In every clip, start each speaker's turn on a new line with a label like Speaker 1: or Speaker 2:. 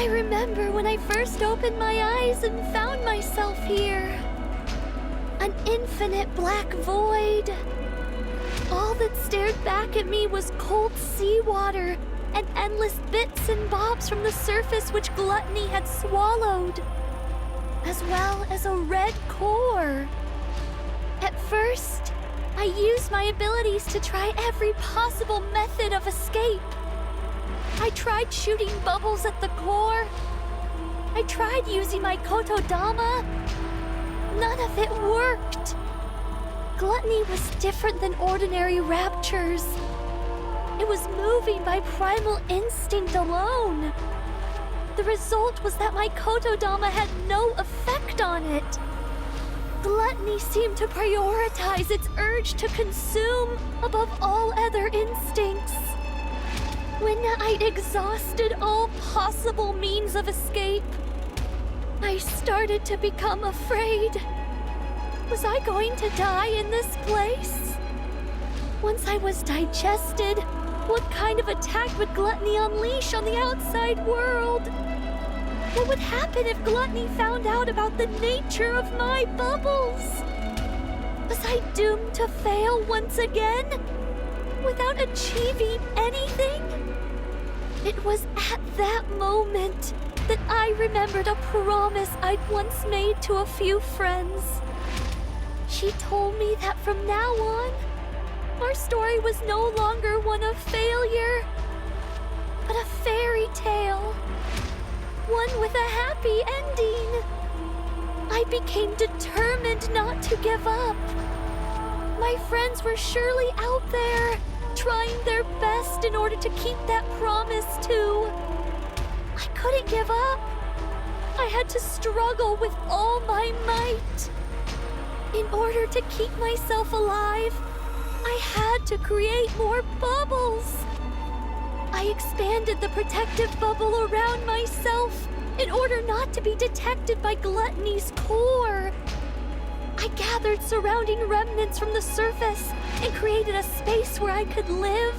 Speaker 1: remember when I first opened my eyes and found myself here. An infinite black void. All that stared back at me was cold seawater and endless bits and bobs from the surface which Gluttony had swallowed, as well as a red core. At first, I used my abilities to try every possible method of escape. I tried shooting bubbles at the core. I tried using my Kotodama. None of it worked. Gluttony was different than ordinary raptures. It was moving by primal instinct alone. The result was that my Kotodama had no effect on it. Gluttony seemed to prioritize its urge to consume above all other instincts. When I'd exhausted all possible means of escape, I started to become afraid. Was I going to die in this place? Once I was digested, what kind of attack would Gluttony unleash on the outside world? What would happen if Gluttony found out about the nature of my bubbles? Was I doomed to fail once again, without achieving anything? It was at that moment that I remembered a promise I'd once made to a few friends. She told me that from now on, our story was no longer one of failure, but a fairy tale. One with a happy ending. I became determined not to give up. My friends were surely out there, trying their best in order to keep that promise too. I couldn't give up. I had to struggle with all my might. In order to keep myself alive, I had to create more bubbles. I expanded the protective bubble around myself in order not to be detected by Gluttony's core. I gathered surrounding remnants from the surface and created a space where I could live.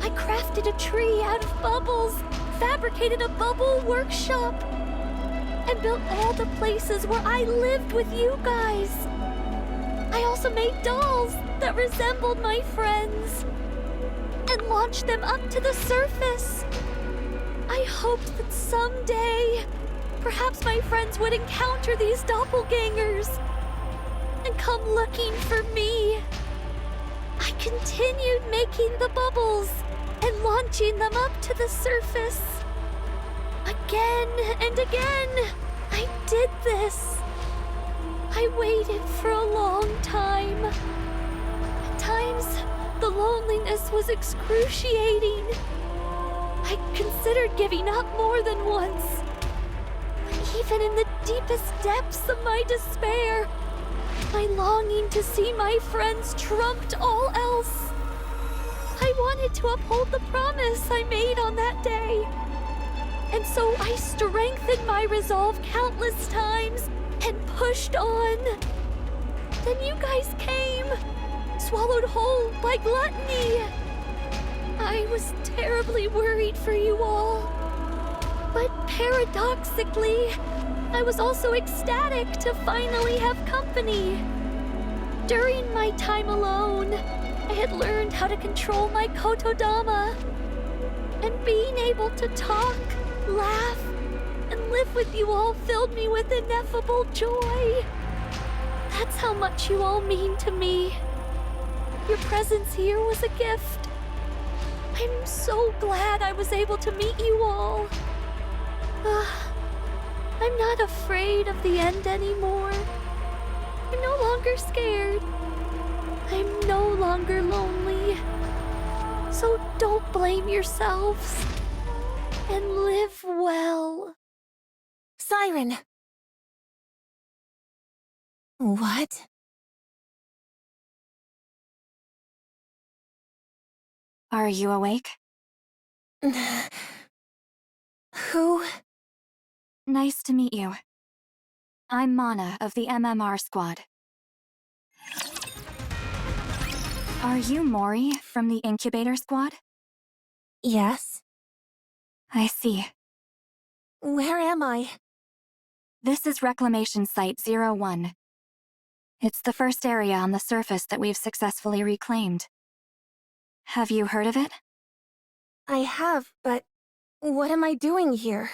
Speaker 1: I crafted a tree out of bubbles, fabricated a bubble workshop, and built all the places where I lived with you guys. I also made dolls that resembled my friends and launched them up to the surface. I hoped that someday, perhaps my friends would encounter these doppelgangers and come looking for me. I continued making the bubbles and launching them up to the surface. Again and again, I did this. I waited for a long time. At times, the loneliness was excruciating. I considered giving up more than once. But even in the deepest depths of my despair, my longing to see my friends trumped all else. I wanted to uphold the promise I made on that day. And so I strengthened my resolve countless times and pushed on. Then you guys came, swallowed whole by Gluttony. I was terribly worried for you all. But paradoxically, I was also ecstatic to finally have company. During my time alone, I had learned how to control my Kotodama. And being able to talk, laugh, and live with you all filled me with ineffable joy. That's how much you all mean to me. Your presence here was a gift. I'm so glad I was able to meet you all. I'm not afraid of the end anymore. I'm no longer scared. I'm no longer lonely. So don't blame yourselves. And live well.
Speaker 2: Siren! What?
Speaker 3: Are you awake?
Speaker 2: Who?
Speaker 3: Nice to meet you. I'm Mana of the MMR squad. Are you Mori from the incubator squad?
Speaker 2: Yes.
Speaker 3: I see.
Speaker 2: Where am I?
Speaker 3: This is Reclamation Site 01. It's the first area on the surface that we've successfully reclaimed. Have you heard of it?
Speaker 2: I have, but what am I doing here?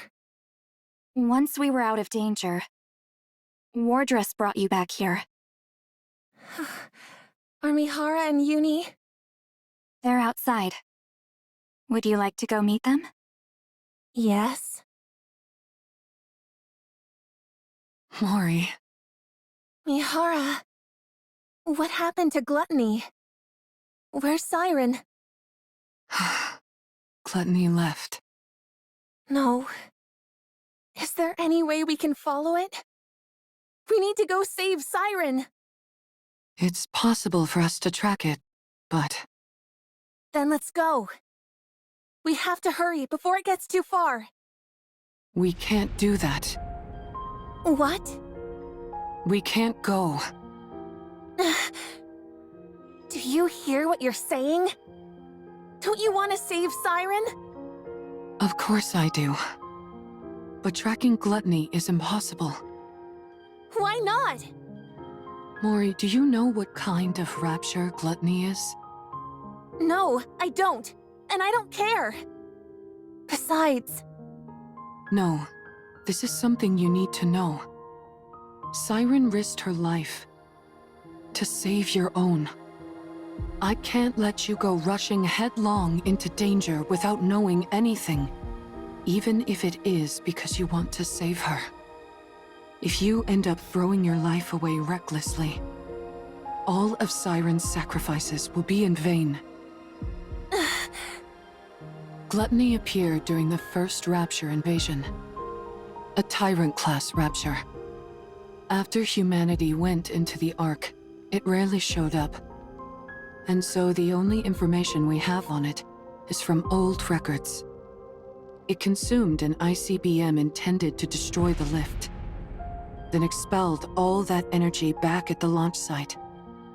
Speaker 3: Once we were out of danger, Wardress brought you back here.
Speaker 2: Are Mihara and Uni?
Speaker 3: They're outside. Would you like to go meet them?
Speaker 2: Yes.
Speaker 4: Mori.
Speaker 2: Mihara. What happened to Gluttony? Where's Siren?
Speaker 4: Gluttony left.
Speaker 2: No. Is there any way we can follow it? We need to go save Siren!
Speaker 4: It's possible for us to track it, but...
Speaker 2: Then let's go. We have to hurry before it gets too far.
Speaker 4: we can't do that.
Speaker 2: What?
Speaker 4: We can't go.
Speaker 2: Do you hear what you're saying? Don't you want to save Siren?
Speaker 4: Of course I do. But tracking Gluttony is impossible.
Speaker 2: Why not?
Speaker 4: Mori, do you know what kind of rapture Gluttony is?
Speaker 2: No, I don't. And I don't care. Besides...
Speaker 4: No, this is something you need to know. Siren risked her life to save your own. I can't let you go rushing headlong into danger without knowing anything, even if it is because you want to save her. If you end up throwing your life away recklessly, all of Siren's sacrifices will be in vain. Gluttony appeared during the first Rapture invasion, a Tyrant-class Rapture. After humanity went into the Ark, it rarely showed up. And so the only information we have on it is from old records. It consumed an ICBM intended to destroy the lift, then expelled all that energy back at the launch site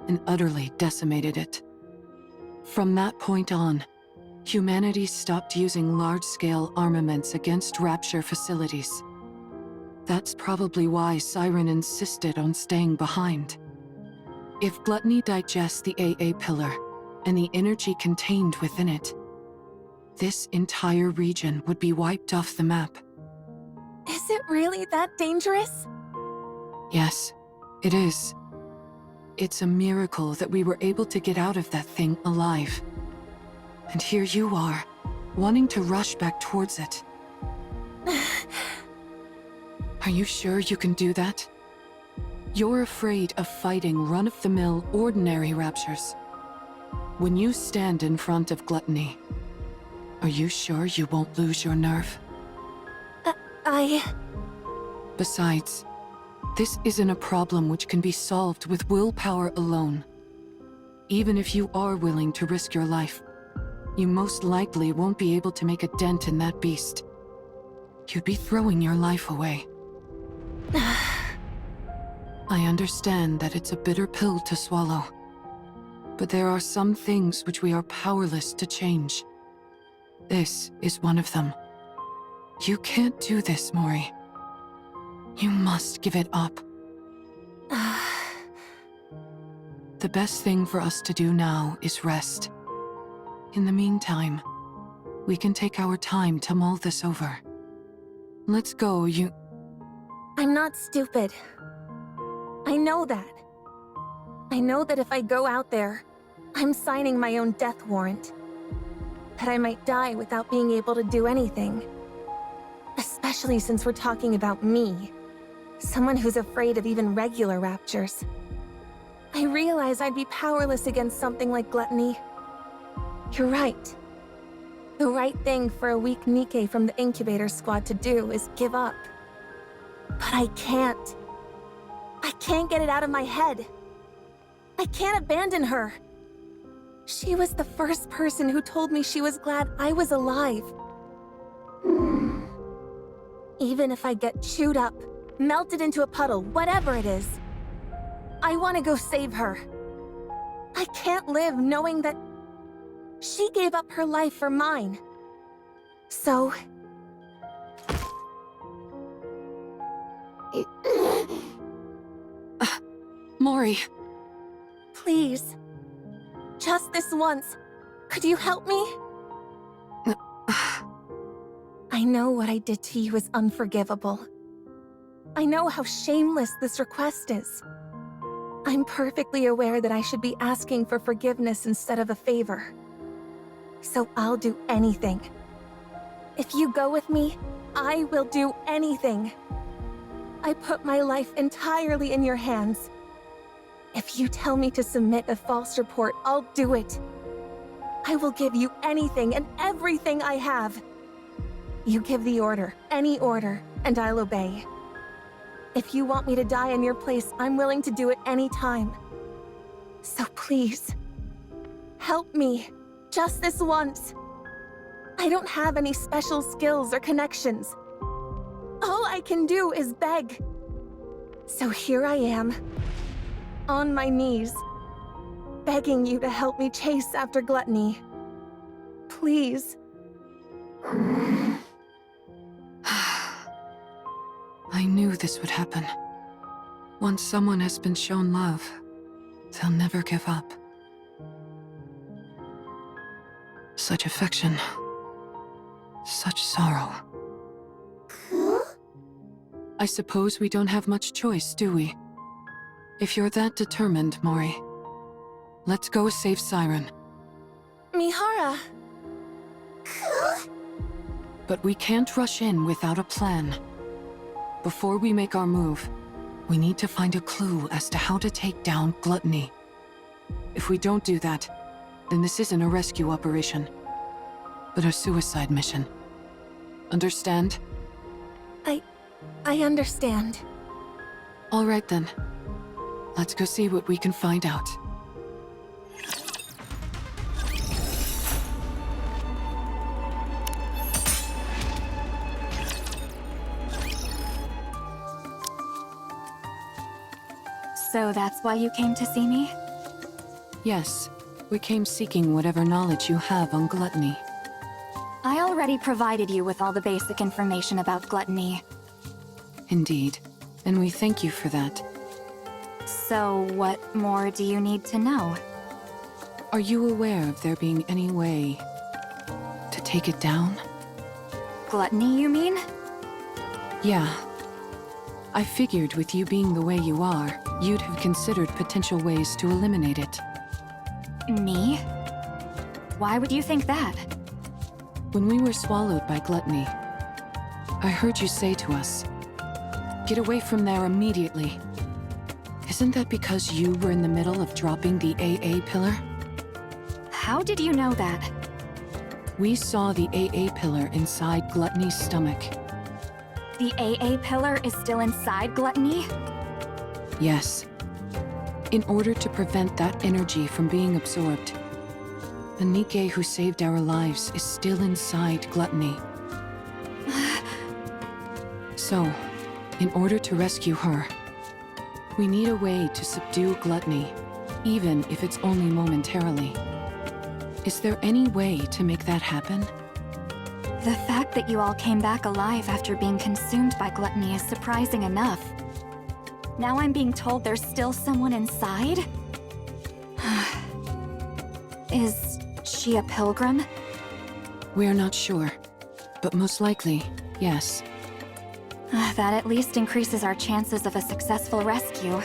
Speaker 4: and utterly decimated it. From that point on, humanity stopped using large-scale armaments against Rapture facilities. That's probably why Siren insisted on staying behind. If Gluttony digests the AA pillar and the energy contained within it, this entire region would be wiped off the map.
Speaker 2: Is it really that dangerous?
Speaker 4: Yes, it is. It's a miracle that we were able to get out of that thing alive. And here you are, wanting to rush back towards it. Are you sure you can do that? You're afraid of fighting run-of-the-mill ordinary raptures. When you stand in front of Gluttony, are you sure you won't lose your nerve? Besides, this isn't a problem which can be solved with willpower alone. Even if you are willing to risk your life, you most likely won't be able to make a dent in that beast. You'd be throwing your life away. I understand that it's a bitter pill to swallow, but there are some things which we are powerless to change. This is one of them. You can't do this, Mori. You must give it up. The best thing for us to do now is rest. In the meantime, we can take our time to mull this over. Let's go,
Speaker 2: I'm not stupid. I know that. I know that if I go out there, I'm signing my own death warrant. That I might die without being able to do anything. Especially since we're talking about me. Someone who's afraid of even regular raptures. I realize I'd be powerless against something like Gluttony. You're right. The right thing for a weak Nikke from the incubator squad to do is give up. But I can't. I can't get it out of my head. I can't abandon her. She was the first person who told me she was glad I was alive. Even if I get chewed up, melted into a puddle, whatever it is, I want to go save her. I can't live knowing that she gave up her life for mine. So,
Speaker 4: Mori.
Speaker 2: Please. Just this once. Could you help me? I know what I did to you is unforgivable. I know how shameless this request is. I'm perfectly aware that I should be asking for forgiveness instead of a favor. So I'll do anything. If you go with me, I will do anything. I put my life entirely in your hands. If you tell me to submit a false report, I'll do it. I will give you anything and everything I have. You give the order, any order, and I'll obey. If you want me to die in your place, I'm willing to do it any time. So please, help me, just this once. I don't have any special skills or connections. All I can do is beg. So here I am, on my knees, begging you to help me chase after Gluttony. Please.
Speaker 4: I knew this would happen. Once someone has been shown love, they'll never give up. Such affection. Such sorrow. I suppose we don't have much choice, do we? If you're that determined, Mori, let's go save Siren.
Speaker 2: Mihara.
Speaker 4: But we can't rush in without a plan. Before we make our move, we need to find a clue as to how to take down Gluttony. If we don't do that, then this isn't a rescue operation, but a suicide mission. Understand?
Speaker 2: I understand.
Speaker 4: All right then. Let's go see what we can find out.
Speaker 3: So that's why you came to see me?
Speaker 4: Yes, we came seeking whatever knowledge you have on Gluttony.
Speaker 3: I already provided you with all the basic information about Gluttony.
Speaker 4: Indeed, and we thank you for that.
Speaker 3: So what more do you need to know?
Speaker 4: Are you aware of there being any way to take it down?
Speaker 3: Gluttony, you mean?
Speaker 4: Yeah. I figured with you being the way you are, you'd have considered potential ways to eliminate it.
Speaker 3: Me? Why would you think that?
Speaker 4: When we were swallowed by Gluttony, I heard you say to us, "Get away from there immediately." Isn't that because you were in the middle of dropping the AA pillar?
Speaker 3: How did you know that?
Speaker 4: We saw the AA pillar inside Gluttony's stomach.
Speaker 3: The AA pillar is still inside Gluttony?
Speaker 4: Yes. In order to prevent that energy from being absorbed, the Nikke who saved our lives is still inside Gluttony. So, in order to rescue her, we need a way to subdue Gluttony, even if it's only momentarily. Is there any way to make that happen?
Speaker 3: The fact that you all came back alive after being consumed by Gluttony is surprising enough. Now I'm being told there's still someone inside? Is she a pilgrim?
Speaker 4: We're not sure, but most likely, yes.
Speaker 3: That at least increases our chances of a successful rescue.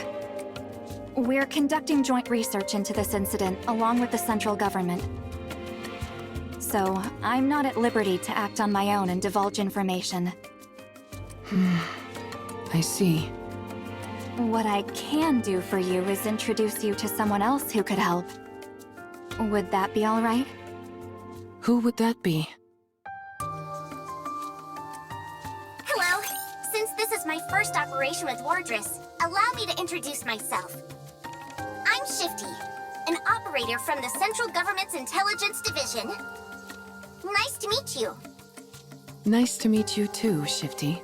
Speaker 3: We're conducting joint research into this incident along with the central government. So, I'm not at liberty to act on my own and divulge information.
Speaker 4: I see.
Speaker 3: What I can do for you is introduce you to someone else who could help. Would that be all right?
Speaker 4: Who would that be?
Speaker 5: Hello. Since this is my first operation with Wardress, allow me to introduce myself. I'm Shifty, an operator from the Central Government's Intelligence Division. Nice to meet you.
Speaker 4: Nice to meet you too, Shifty.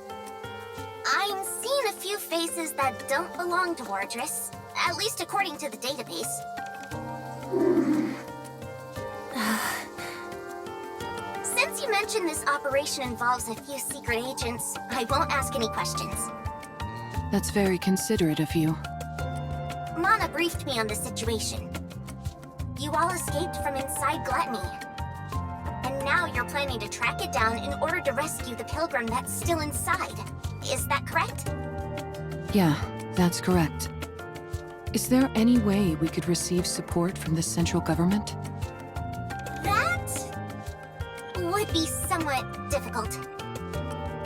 Speaker 5: I'm seeing a few faces that don't belong to Wardress, at least according to the database. Since you mentioned this operation involves a few secret agents, I won't ask any questions.
Speaker 4: That's very considerate of you.
Speaker 5: Mana briefed me on the situation. You all escaped from inside Gluttony. And now you're planning to track it down in order to rescue the pilgrim that's still inside. Is that correct?
Speaker 4: Yeah, that's correct. Is there any way we could receive support from the central government?
Speaker 5: That would be somewhat difficult.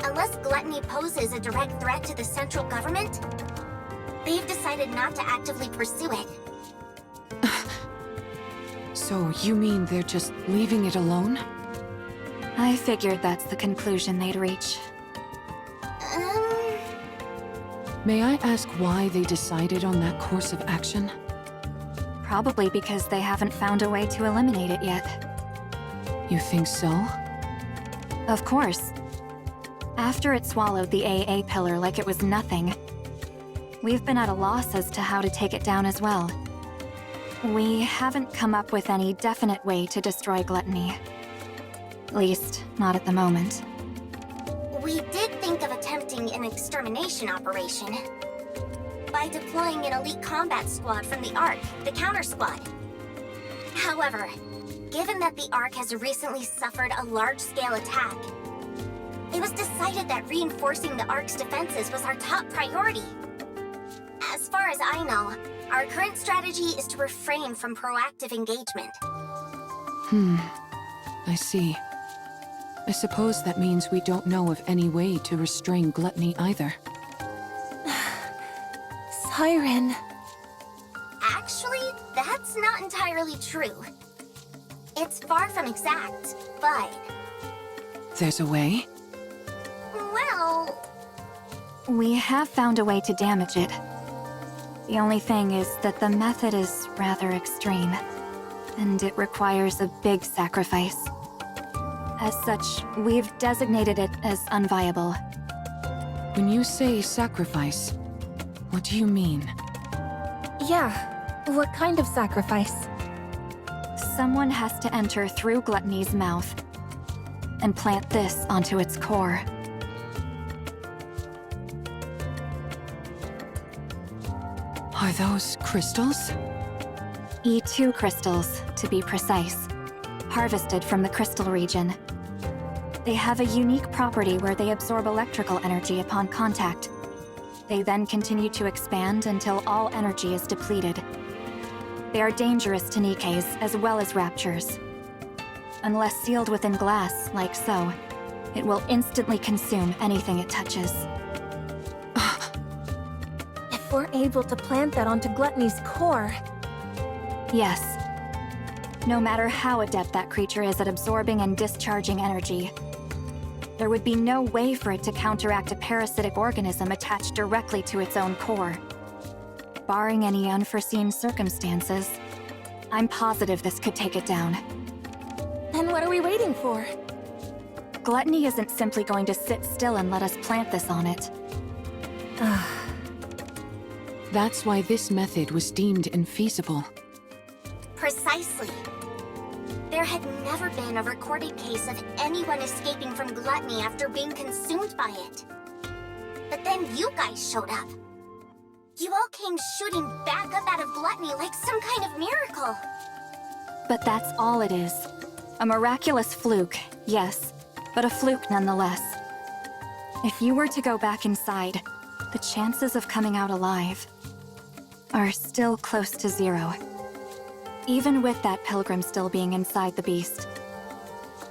Speaker 5: Unless Gluttony poses a direct threat to the central government, they've decided not to actively pursue it.
Speaker 4: So you mean they're just leaving it alone?
Speaker 3: I figured that's the conclusion they'd reach.
Speaker 4: May I ask why they decided on that course of action?
Speaker 3: Probably because they haven't found a way to eliminate it yet.
Speaker 4: You think so?
Speaker 3: Of course. After it swallowed the AA pillar like it was nothing, we've been at a loss as to how to take it down as well. We haven't come up with any definite way to destroy Gluttony. At least, not at the moment.
Speaker 5: We did think of attempting an extermination operation by deploying an elite combat squad from the Ark, the counter squad. However, given that the Ark has recently suffered a large-scale attack, it was decided that reinforcing the Ark's defenses was our top priority. As far as I know, our current strategy is to refrain from proactive engagement.
Speaker 4: I see. I suppose that means we don't know of any way to restrain Gluttony either.
Speaker 2: Siren.
Speaker 5: Actually, that's not entirely true. It's far from exact, but...
Speaker 4: There's a way?
Speaker 5: Well...
Speaker 3: We have found a way to damage it. The only thing is that the method is rather extreme, and it requires a big sacrifice. As such, we've designated it as unviable.
Speaker 4: When you say sacrifice, what do you mean?
Speaker 2: Yeah, what kind of sacrifice?
Speaker 3: Someone has to enter through Gluttony's mouth and plant this onto its core.
Speaker 4: Are those crystals?
Speaker 3: E2 crystals, to be precise, harvested from the crystal region. They have a unique property where they absorb electrical energy upon contact. They then continue to expand until all energy is depleted. They are dangerous to Nikkes as well as raptures. Unless sealed within glass, like so, it will instantly consume anything it touches.
Speaker 2: If we're able to plant that onto Gluttony's core...
Speaker 3: Yes. No matter how adept that creature is at absorbing and discharging energy, there would be no way for it to counteract a parasitic organism attached directly to its own core. Barring any unforeseen circumstances, I'm positive this could take it down.
Speaker 2: Then what are we waiting for?
Speaker 3: Gluttony isn't simply going to sit still and let us plant this on it.
Speaker 4: That's why this method was deemed infeasible.
Speaker 5: Precisely. There had never been a recorded case of anyone escaping from Gluttony after being consumed by it. But then you guys showed up. You all came shooting back up out of Gluttony like some kind of miracle.
Speaker 3: But that's all it is. A miraculous fluke, yes, but a fluke nonetheless. If you were to go back inside, the chances of coming out alive are still close to 0. Even with that pilgrim still being inside the beast.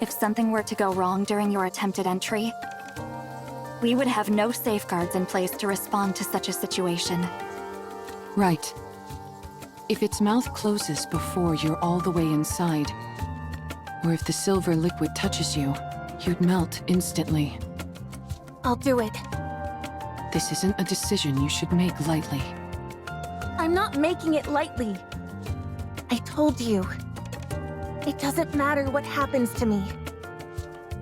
Speaker 3: If something were to go wrong during your attempted entry, we would have no safeguards in place to respond to such a situation.
Speaker 4: Right. If its mouth closes before you're all the way inside, or if the silver liquid touches you, you'd melt instantly.
Speaker 2: I'll do it.
Speaker 4: This isn't a decision you should make lightly.
Speaker 2: I'm not making it lightly. I told you. It doesn't matter what happens to me.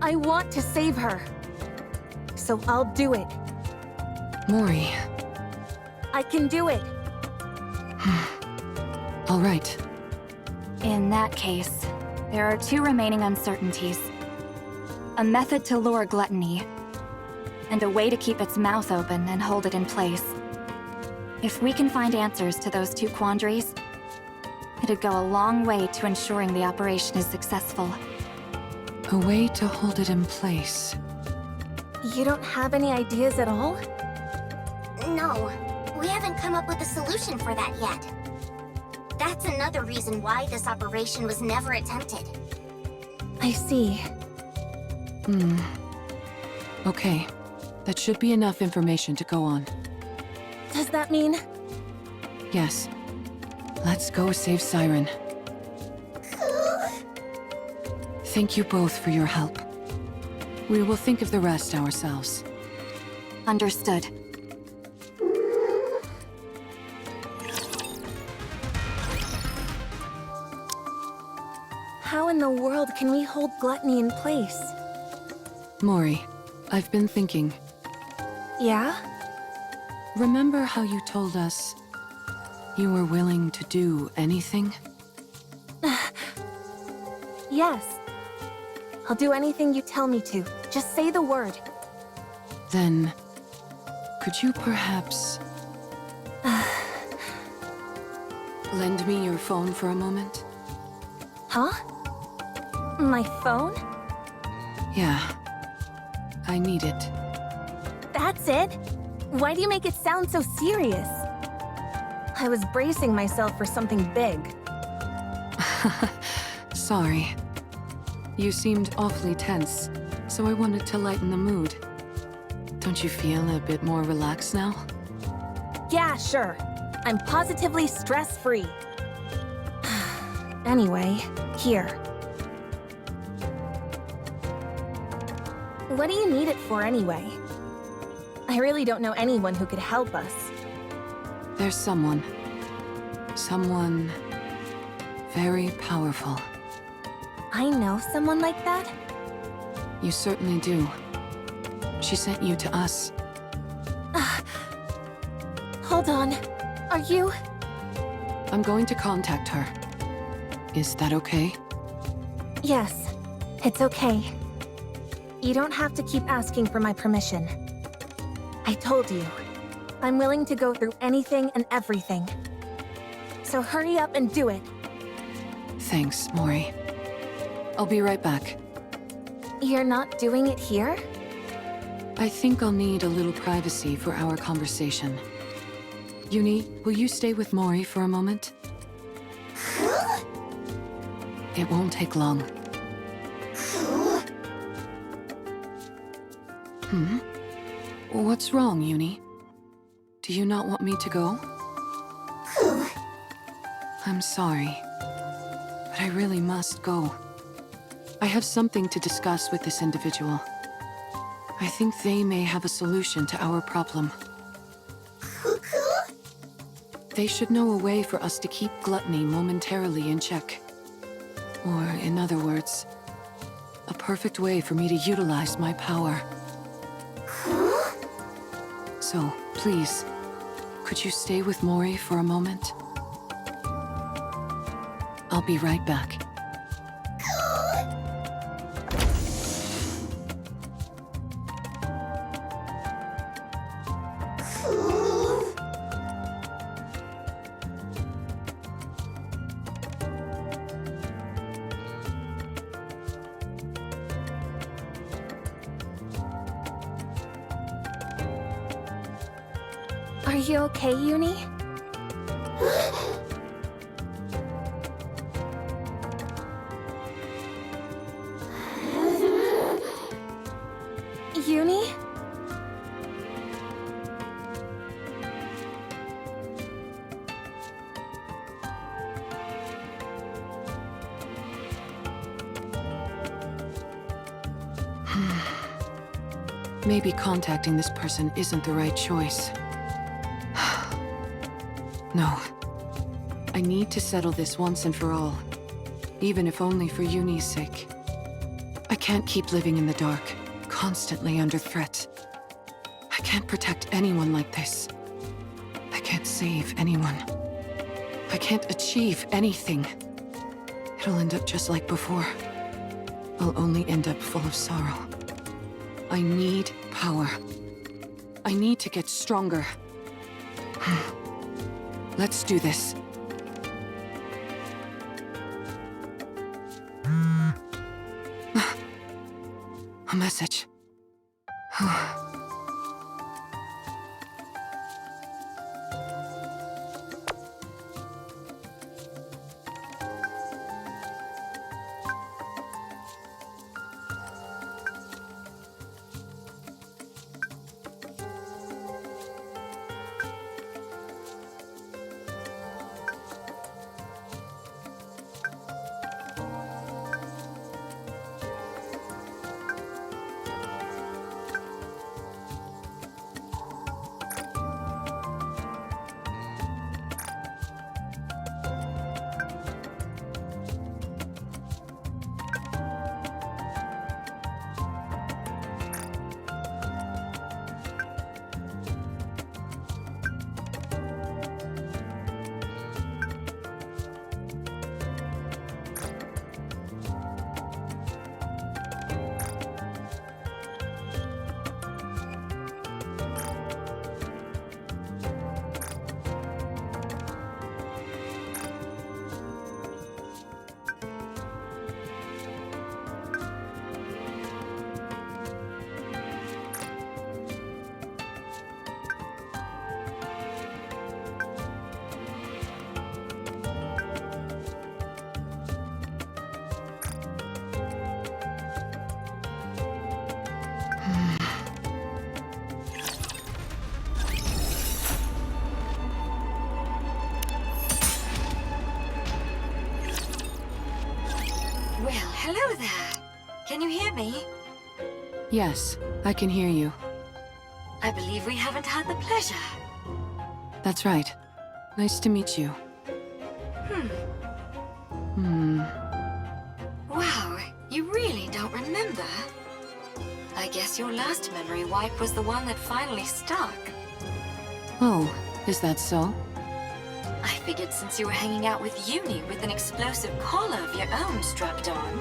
Speaker 2: I want to save her. So I'll do it.
Speaker 4: Mori.
Speaker 2: I can do it.
Speaker 4: All right.
Speaker 3: In that case, there are 2 remaining uncertainties. A method to lure Gluttony, and a way to keep its mouth open and hold it in place. If we can find answers to those two quandaries, it'd go a long way to ensuring the operation is successful.
Speaker 4: A way to hold it in place.
Speaker 2: You don't have any ideas at all?
Speaker 5: No, we haven't come up with a solution for that yet. That's another reason why this operation was never attempted.
Speaker 2: I see.
Speaker 4: Okay. That should be enough information to go on.
Speaker 2: Does that mean...
Speaker 4: Yes. Let's go save Siren. Thank you both for your help. We will think of the rest ourselves.
Speaker 3: Understood.
Speaker 2: How in the world can we hold Gluttony in place?
Speaker 4: Mori, I've been thinking.
Speaker 2: Yeah?
Speaker 4: Remember how you told us you were willing to do anything?
Speaker 2: Yes. I'll do anything you tell me to. Just say the word.
Speaker 4: Then, could you perhaps lend me your phone for a moment?
Speaker 2: Huh? My phone?
Speaker 4: Yeah. I need it.
Speaker 2: That's it? Why do you make it sound so serious? I was bracing myself for something big.
Speaker 4: Sorry. You seemed awfully tense, so I wanted to lighten the mood. Don't you feel a bit more relaxed now?
Speaker 2: Yeah, sure. I'm positively stress-free. Anyway, here. What do you need it for anyway? I really don't know anyone who could help us.
Speaker 4: There's someone. Someone very powerful.
Speaker 2: I know someone like that?
Speaker 4: You certainly do. She sent you to us.
Speaker 2: Hold on. Are you...
Speaker 4: I'm going to contact her. Is that okay?
Speaker 2: Yes, it's okay. You don't have to keep asking for my permission. I told you, I'm willing to go through anything and everything. So hurry up and do it.
Speaker 4: Thanks, Mori. I'll be right back.
Speaker 2: You're not doing it here?
Speaker 4: I think I'll need a little privacy for our conversation. Uni, will you stay with Mori for a moment? It won't take long. What's wrong, Uni? Do you not want me to go? I'm sorry, but I really must go. I have something to discuss with this individual. I think they may have a solution to our problem. They should know a way for us to keep Gluttony momentarily in check. Or, in other words, a perfect way for me to utilize my power. So, please, could you stay with Mori for a moment? I'll be right back.
Speaker 2: Are you okay, Uni? Uni?
Speaker 4: Maybe contacting this person isn't the right choice. No. I need to settle this once and for all. Even if only for Uni's sake. I can't keep living in the dark, constantly under threat. I can't protect anyone like this. I can't save anyone. I can't achieve anything. It'll end up just like before. I'll only end up full of sorrow. I need power. I need to get stronger. Let's do this. A message.
Speaker 6: Well, hello there. Can you hear me?
Speaker 4: Yes, I can hear you.
Speaker 6: I believe we haven't had the pleasure.
Speaker 4: That's right. Nice to meet you.
Speaker 6: Wow, you really don't remember? I guess your last memory wipe was the one that finally stuck.
Speaker 4: Oh, is that so?
Speaker 6: I figured since you were hanging out with Uni with an explosive collar of your own strapped on,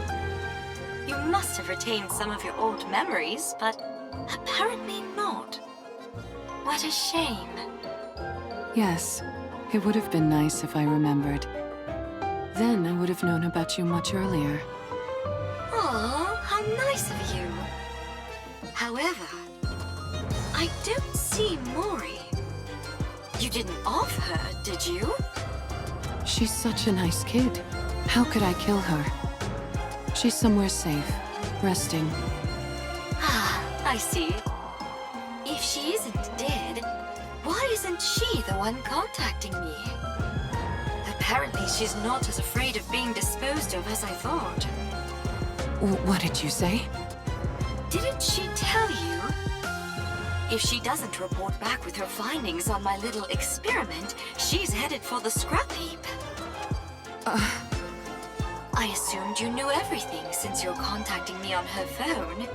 Speaker 6: you must have retained some of your old memories, but apparently not. What a shame.
Speaker 4: Yes, it would have been nice if I remembered. Then I would have known about you much earlier.
Speaker 6: Aw, how nice of you. However, I don't see Mori. You didn't off her, did you?
Speaker 4: She's such a nice kid. How could I kill her? She's somewhere safe, resting.
Speaker 6: Ah, I see. If she isn't dead, why isn't she the one contacting me? Apparently she's not as afraid of being disposed of as I thought.
Speaker 4: What did you say?
Speaker 6: Didn't she tell you? If she doesn't report back with her findings on my little experiment, she's headed for the scrap heap. I assumed you knew everything since you're contacting me on her phone.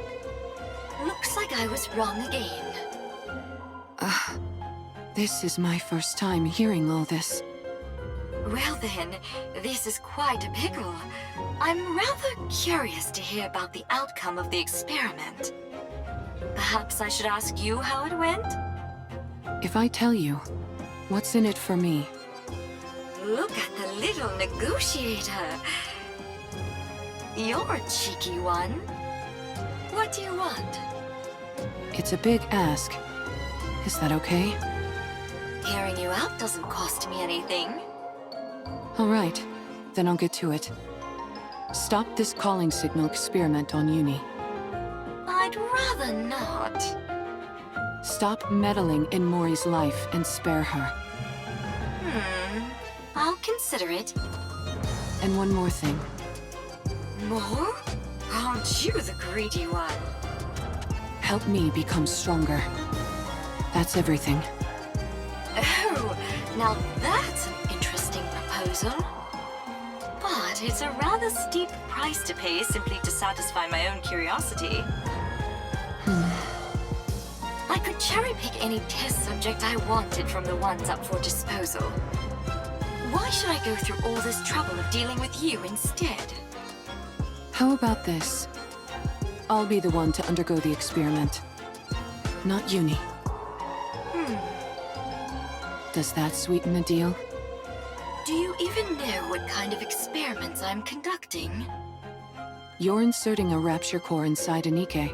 Speaker 6: Looks like I was wrong again.
Speaker 4: This is my first time hearing all this.
Speaker 6: Well then, this is quite a pickle. I'm rather curious to hear about the outcome of the experiment. Perhaps I should ask you how it went?
Speaker 4: If I tell you, what's in it for me?
Speaker 6: Look at the little negotiator. You're a cheeky one. What do you want?
Speaker 4: It's a big ask. Is that okay?
Speaker 6: Hearing you out doesn't cost me anything.
Speaker 4: All right, then I'll get to it. Stop this calling signal experiment on Uni.
Speaker 6: I'd rather not.
Speaker 4: Stop meddling in Mori's life and spare her.
Speaker 6: I'll consider it.
Speaker 4: And one more thing.
Speaker 6: More? Aren't you the greedy one?
Speaker 4: Help me become stronger. That's everything.
Speaker 6: Oh, now that's an interesting proposal. But it's a rather steep price to pay simply to satisfy my own curiosity. I could cherry-pick any test subject I wanted from the ones up for disposal. Why should I go through all this trouble of dealing with you instead?
Speaker 4: How about this? I'll be the one to undergo the experiment. Not Uni. Does that sweeten the deal?
Speaker 6: Do you even know what kind of experiments I'm conducting?
Speaker 4: You're inserting a rapture core inside a Nikke.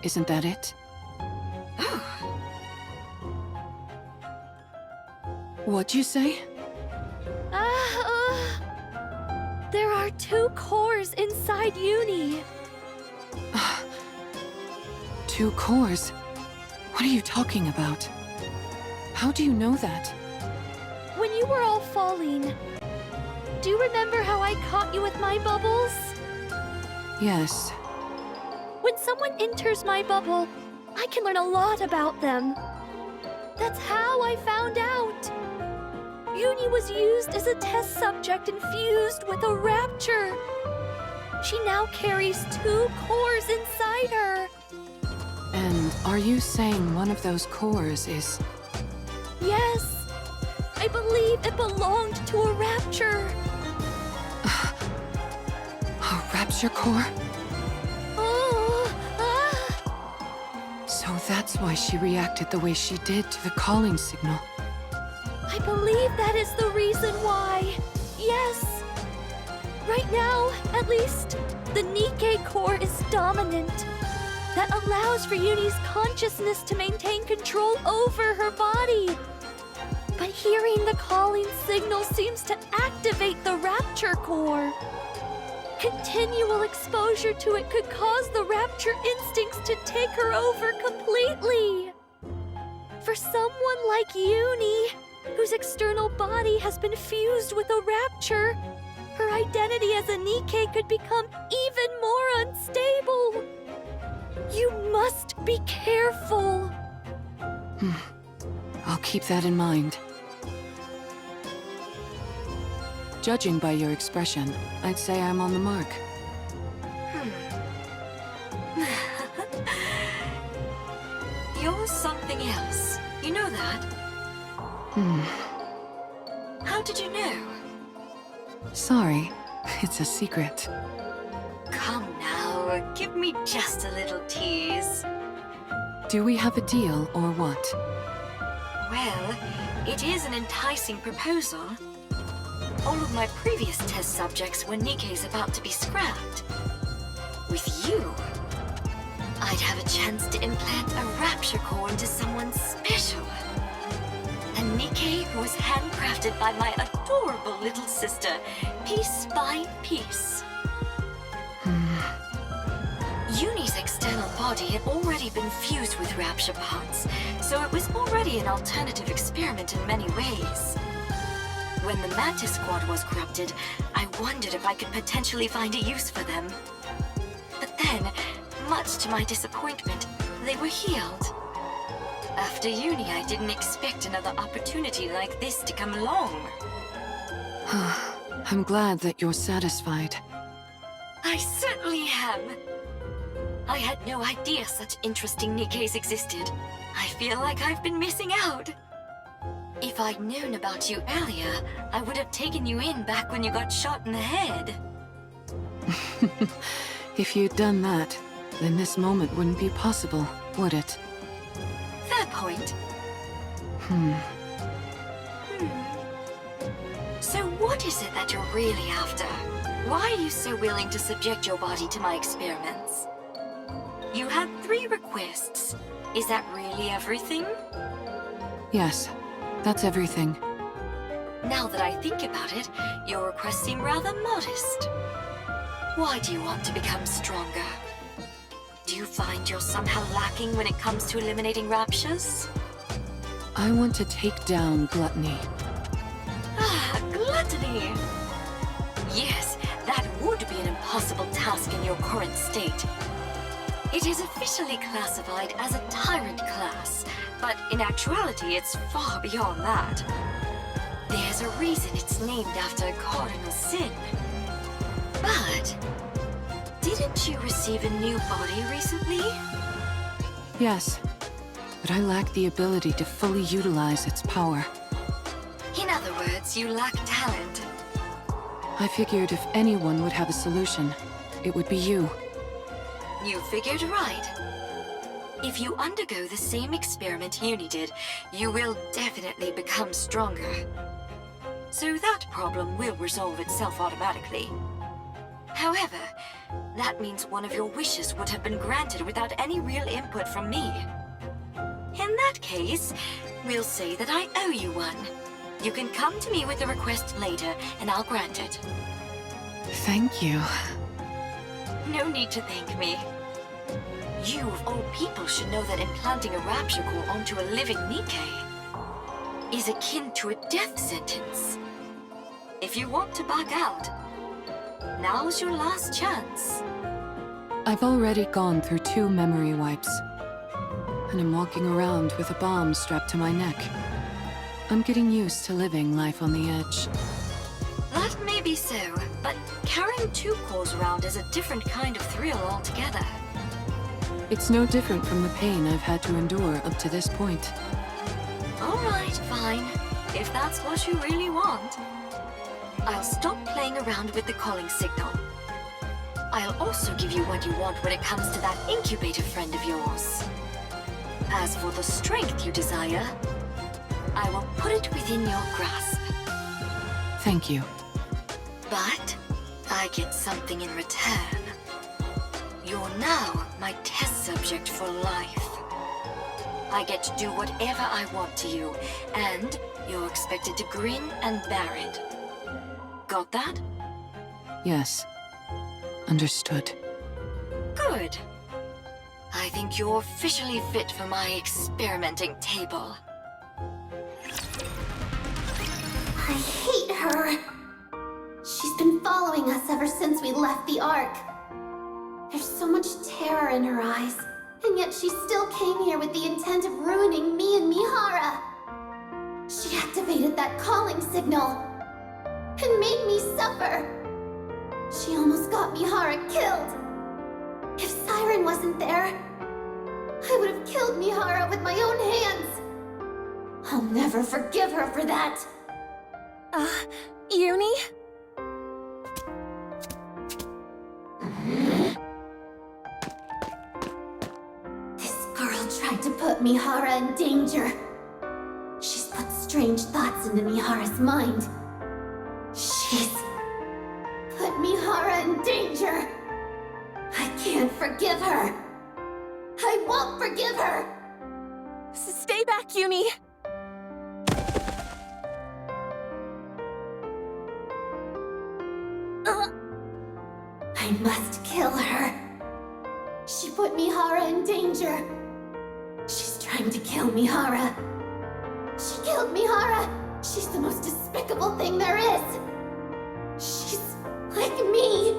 Speaker 4: Isn't that it?
Speaker 6: Oh,
Speaker 4: What'd you say?
Speaker 1: There are 2 cores inside Uni.
Speaker 4: 2 cores? What are you talking about? How do you know that?
Speaker 1: When you were all falling, do you remember how I caught you with my bubbles?
Speaker 4: Yes.
Speaker 1: When someone enters my bubble, I can learn a lot about them. That's how I found out. Uni was used as a test subject infused with a rapture. She now carries 2 cores inside her.
Speaker 4: And are you saying one of those cores is...
Speaker 1: Yes, I believe it belonged to a rapture.
Speaker 4: a rapture core?
Speaker 1: Oh,
Speaker 4: So that's why she reacted the way she did to the calling signal.
Speaker 1: I believe that is the reason why. Yes. Right now, at least, the Nikke core is dominant. That allows for Uni's consciousness to maintain control over her body. But hearing the calling signal seems to activate the rapture core. Continual exposure to it could cause the rapture instincts to take her over completely. For someone like Uni, whose external body has been fused with a rapture, her identity as a Nikke could become even more unstable. You must be careful.
Speaker 4: I'll keep that in mind. Judging by your expression, I'd say I'm on the mark.
Speaker 6: you're something else. You know that? How did you know?
Speaker 4: Sorry, it's a secret.
Speaker 6: Come now, give me just a little tease.
Speaker 4: Do we have a deal or what?
Speaker 6: Well, it is an enticing proposal. All of my previous test subjects were Nikkes about to be scrapped. With you, I'd have a chance to implant a rapture core into someone special. A Nikke who was handcrafted by my adorable little sister, piece by piece. Uni's external body had already been fused with rapture parts, so it was already an alternative experiment in many ways. When the Mantis Squad was corrupted, I wondered if I could potentially find a use for them. But then, much to my disappointment, they were healed. After Uni, I didn't expect another opportunity like this to come along.
Speaker 4: I'm glad that you're satisfied.
Speaker 6: I certainly am. I had no idea such interesting Nikkes existed. I feel like I've been missing out. If I'd known about you earlier, I would have taken you in back when you got shot in the head.
Speaker 4: If you'd done that, then this moment wouldn't be possible, would it?
Speaker 6: Fair point. So what is it that you're really after? Why are you so willing to subject your body to my experiments? You had 3 requests. Is that really everything?
Speaker 4: Yes, that's everything.
Speaker 6: Now that I think about it, your requests seem rather modest. Why do you want to become stronger? Do you find you're somehow lacking when it comes to eliminating raptures?
Speaker 4: I want to take down Gluttony.
Speaker 6: Ah, Gluttony! Yes, that would be an impossible task in your current state. It is officially classified as a tyrant class, but in actuality it's far beyond that. There's a reason it's named after a cardinal sin. But didn't you receive a new body recently?
Speaker 4: Yes, but I lack the ability to fully utilize its power.
Speaker 6: In other words, you lack talent.
Speaker 4: I figured if anyone would have a solution, it would be you.
Speaker 6: You figured right. If you undergo the same experiment Uni did, you will definitely become stronger. so that problem will resolve itself automatically. However, that means one of your wishes would have been granted without any real input from me. In that case, we'll say that I owe you one. You can come to me with a request later, and I'll grant it.
Speaker 4: Thank you.
Speaker 6: No need to thank me. You, of all people, should know that implanting a rapture core onto a living Nikke is akin to a death sentence. If you want to back out, now's your last chance.
Speaker 4: I've already gone through 2 memory wipes, and I'm walking around with a bomb strapped to my neck. I'm getting used to living life on the edge.
Speaker 6: That may be so, but carrying 2 cores around is a different kind of thrill altogether.
Speaker 4: It's no different from the pain I've had to endure up to this point.
Speaker 6: Alright, fine. If that's what you really want. I'll stop playing around with the calling signal. I'll also give you what you want when it comes to that incubator friend of yours. As for the strength you desire, I will put it within your grasp.
Speaker 4: Thank you.
Speaker 6: But I get something in return. You're now my test subject for life. I get to do whatever I want to you, and you're expected to grin and bear it. Got that?
Speaker 4: Yes. Understood.
Speaker 6: Good. I think you're officially fit for my experimenting table.
Speaker 5: I hate her. She's been following us ever since we left the Ark. There's so much terror in her eyes, and yet she still came here with the intent of ruining me and Mihara. She activated that calling signal and made me suffer. She almost got Mihara killed. If Siren wasn't there, I would have killed Mihara with my own hands. I'll never forgive her for that.
Speaker 2: Uni?
Speaker 5: This girl tried to put Mihara in danger. She's put strange thoughts into Mihara's mind. She's put Mihara in danger. I can't forgive her. I won't forgive her.
Speaker 2: Stay back, Uni!
Speaker 5: I must kill her. She put Mihara in danger. She's trying to kill Mihara. She killed Mihara. She's the most despicable thing there is. She's like me.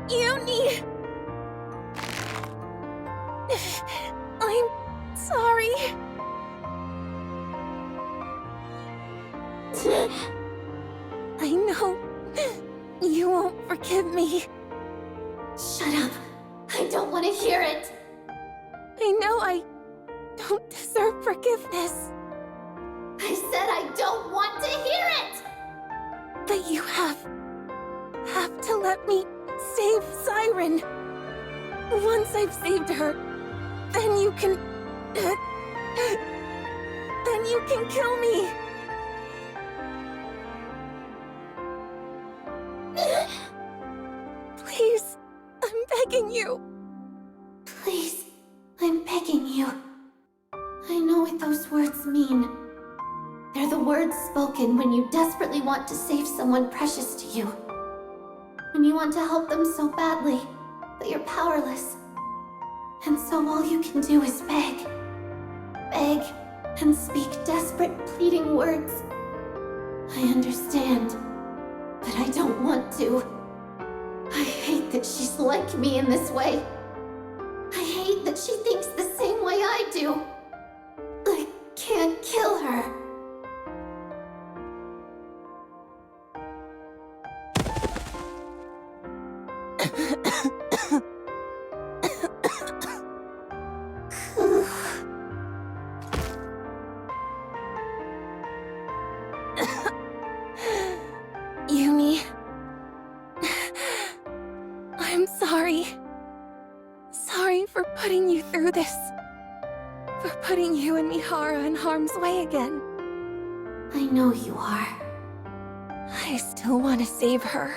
Speaker 2: Uni! I'm sorry. I know you won't forgive me.
Speaker 5: Shut up. I don't want to hear it.
Speaker 2: I know I don't deserve forgiveness.
Speaker 5: I said I don't want to hear it.
Speaker 2: But you have to let me save Siren. Once I've saved her, then you can kill me. Please, I'm begging you.
Speaker 5: Please, I'm begging you. I know what those words mean. They're the words spoken when you desperately want to save someone precious to you. When you want to help them so badly, but you're powerless. And so all you can do is beg. Beg and speak desperate, pleading words. I understand, but I don't want to. I hate that she's like me in this way. I hate that she thinks the same way I do. I can't kill her.
Speaker 2: Uni, I'm sorry. Sorry for putting you through this. For putting you and Mihara in harm's way again.
Speaker 1: I know you are.
Speaker 2: I still want to save her.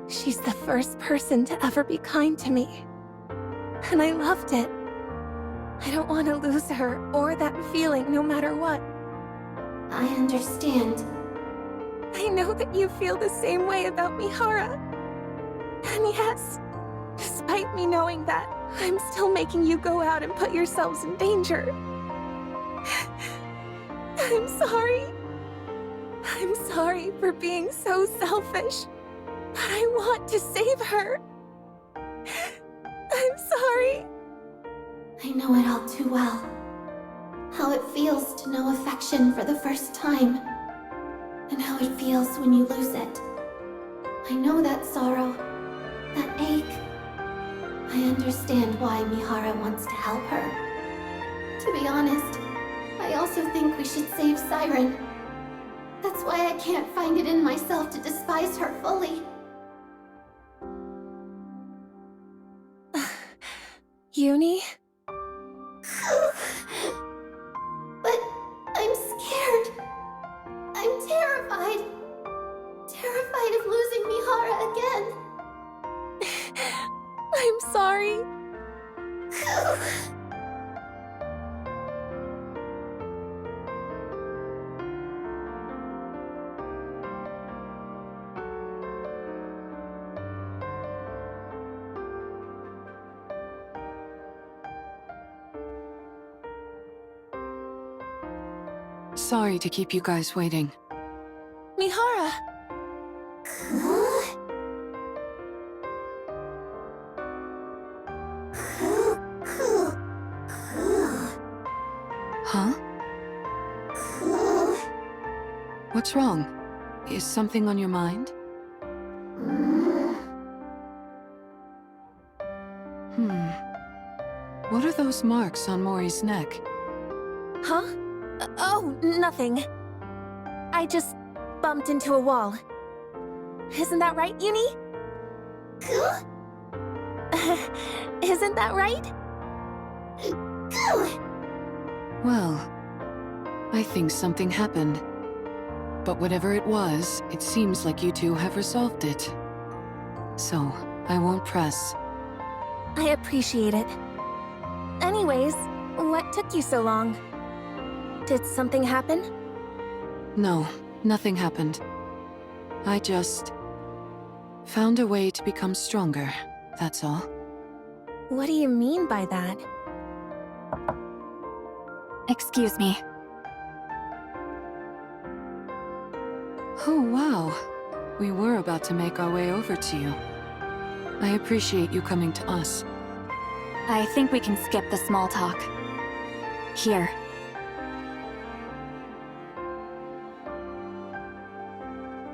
Speaker 2: She's the first person to ever be kind to me. And I loved it. I don't want to lose her or that feeling no matter what.
Speaker 1: I understand.
Speaker 2: I know that you feel the same way about Mihara. And yes, despite me knowing that, I'm still making you go out and put yourselves in danger. I'm sorry. I'm sorry for being so selfish. But I want to save her. I'm sorry.
Speaker 1: I know it all too well. How it feels to know affection for the first time. And how it feels when you lose it. I know that sorrow, that ache. I understand why Mihara wants to help her. To be honest, I also think we should save Siren. That's why I can't find it in myself to despise her fully.
Speaker 2: Uni?
Speaker 1: But I'm scared. I'm terrified. Terrified of losing Mihara again.
Speaker 2: I'm sorry.
Speaker 4: Sorry to keep you guys waiting.
Speaker 2: Mihara!
Speaker 4: Huh? What's wrong? Is something on your mind? What are those marks on Mori's neck?
Speaker 2: Huh? Oh, nothing. I just bumped into a wall. Isn't that right, Uni? Isn't that right?
Speaker 4: Well, I think something happened. But whatever it was, it seems like you two have resolved it. So, I won't press.
Speaker 2: I appreciate it. Anyways, what took you so long? Did something happen?
Speaker 4: No, nothing happened. I just found a way to become stronger, that's all.
Speaker 2: What do you mean by that?
Speaker 3: Excuse me.
Speaker 4: Oh, wow. We were about to make our way over to you. I appreciate you coming to us.
Speaker 3: I think we can skip the small talk. Here.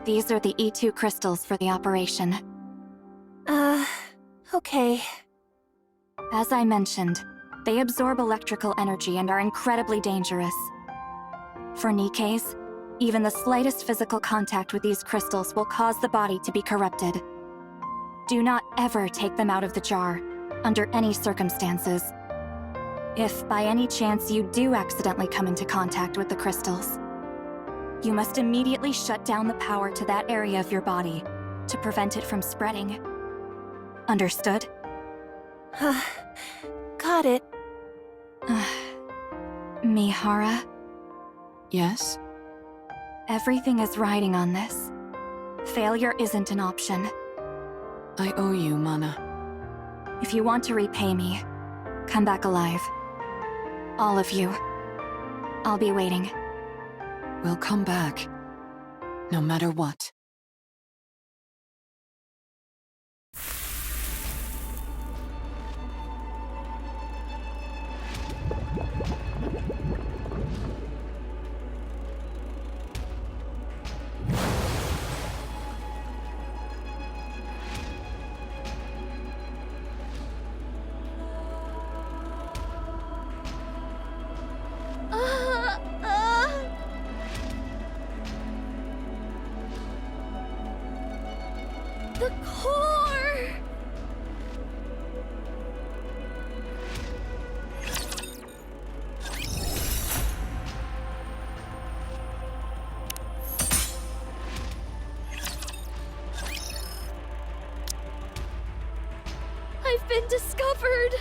Speaker 3: These are the E2 crystals for the operation.
Speaker 2: Okay.
Speaker 3: As I mentioned, they absorb electrical energy and are incredibly dangerous. For Nikkes, even the slightest physical contact with these crystals will cause the body to be corrupted. Do not ever take them out of the jar, under any circumstances. If by any chance you do accidentally come into contact with the crystals, you must immediately shut down the power to that area of your body to prevent it from spreading. Understood?
Speaker 2: Got it.
Speaker 3: Mihara,
Speaker 4: Yes?
Speaker 3: everything is riding on this. Failure isn't an option.
Speaker 4: I owe you, Mana.
Speaker 3: If you want to repay me, come back alive. All of you. I'll be waiting.
Speaker 4: We'll come back. No matter what.
Speaker 1: The core! been discovered.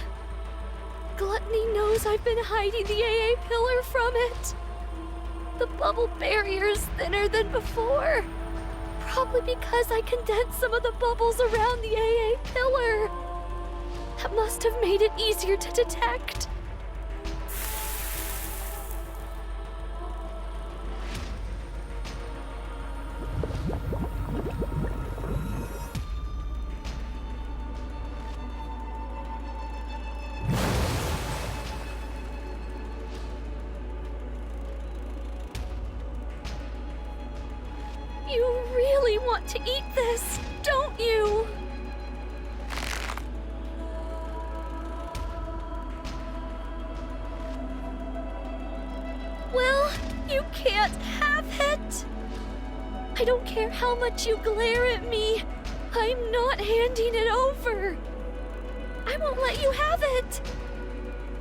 Speaker 1: Gluttony knows I've been hiding the AA pillar from it. The bubble barrier is thinner than before. Probably because I condensed some of the bubbles around the AA pillar. That must have made it easier to detect. You really want to eat this, don't you? Well, you can't have it. I don't care how much you glare at me. I'm not handing it over. I won't let you have it.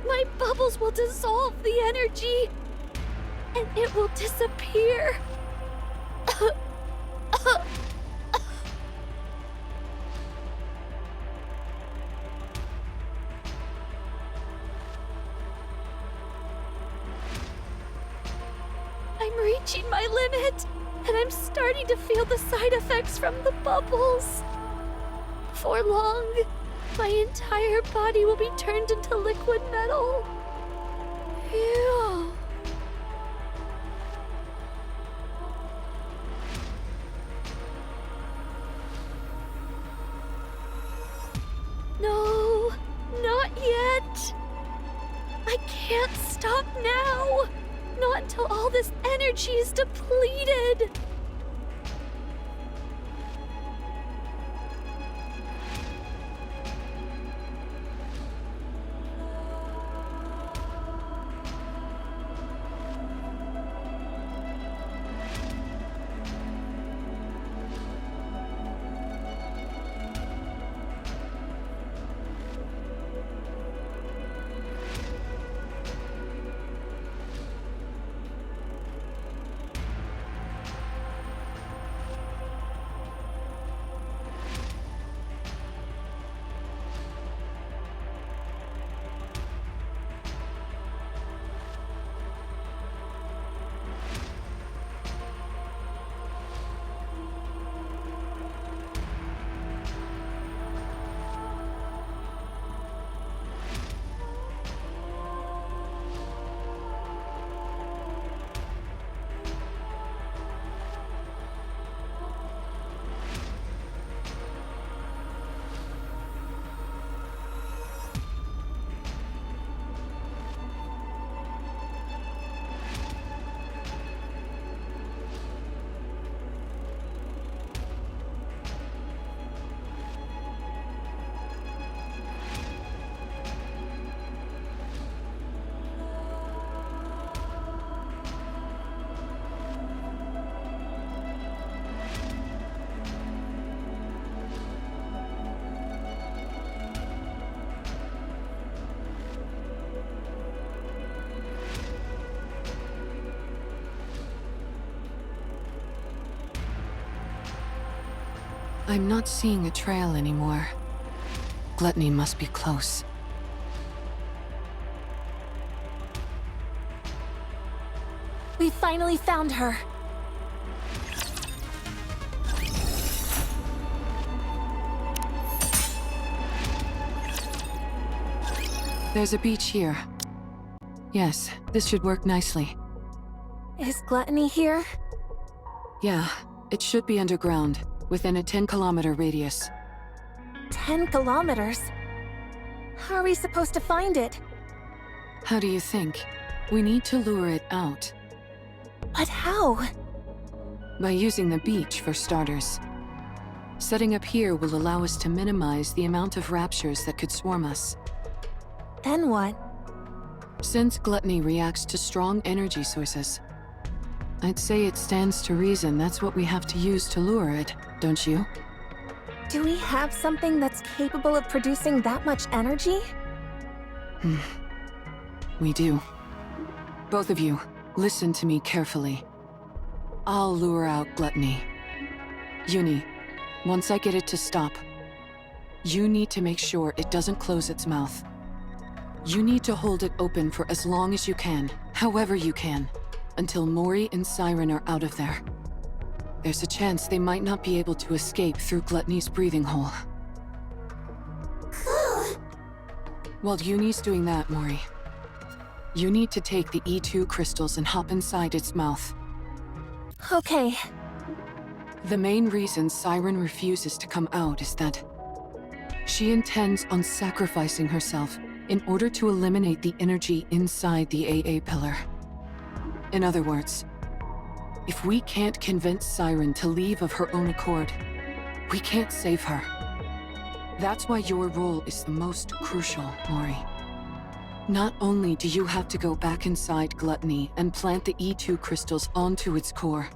Speaker 1: My bubbles will dissolve the energy, and it will disappear. I'm reaching my limit, and I'm starting to feel the side effects from the bubbles. Before long, my entire body will be turned into liquid metal. Ew. No, not yet. I can't stop now. Not until all this energy is depleted.
Speaker 4: I'm not seeing a trail anymore. Gluttony must be close.
Speaker 2: We finally found her.
Speaker 4: There's a beach here. Yes, this should work nicely.
Speaker 2: Is Gluttony here?
Speaker 4: Yeah, it should be underground, within a 10-kilometer radius.
Speaker 2: 10 kilometers? How are we supposed to find it?
Speaker 4: How do you think? We need to lure it out.
Speaker 2: But how?
Speaker 4: By using the beach, for starters. Setting up here will allow us to minimize the amount of raptures that could swarm us.
Speaker 2: Then what?
Speaker 4: Since Gluttony reacts to strong energy sources, I'd say it stands to reason that's what we have to use to lure it, don't you?
Speaker 2: Do we have something that's capable of producing that much energy?
Speaker 4: We do. Both of you, listen to me carefully. I'll lure out Gluttony. Uni, once I get it to stop, You need to make sure it doesn't close its mouth. You need to hold it open for as long as you can, however you can, until Mori and Siren are out of there. There's a chance they might not be able to escape through Gluttony's breathing hole. While Uni's doing that, Mori, you need to take the E2 crystals and hop inside its mouth.
Speaker 2: Okay.
Speaker 4: The main reason Siren refuses to come out is that she intends on sacrificing herself in order to eliminate the energy inside the AA pillar. In other words, if we can't convince Siren to leave of her own accord, we can't save her. That's why your role is the most crucial, Mori. Not only do you have to go back inside Gluttony and plant the E2 crystals onto its core,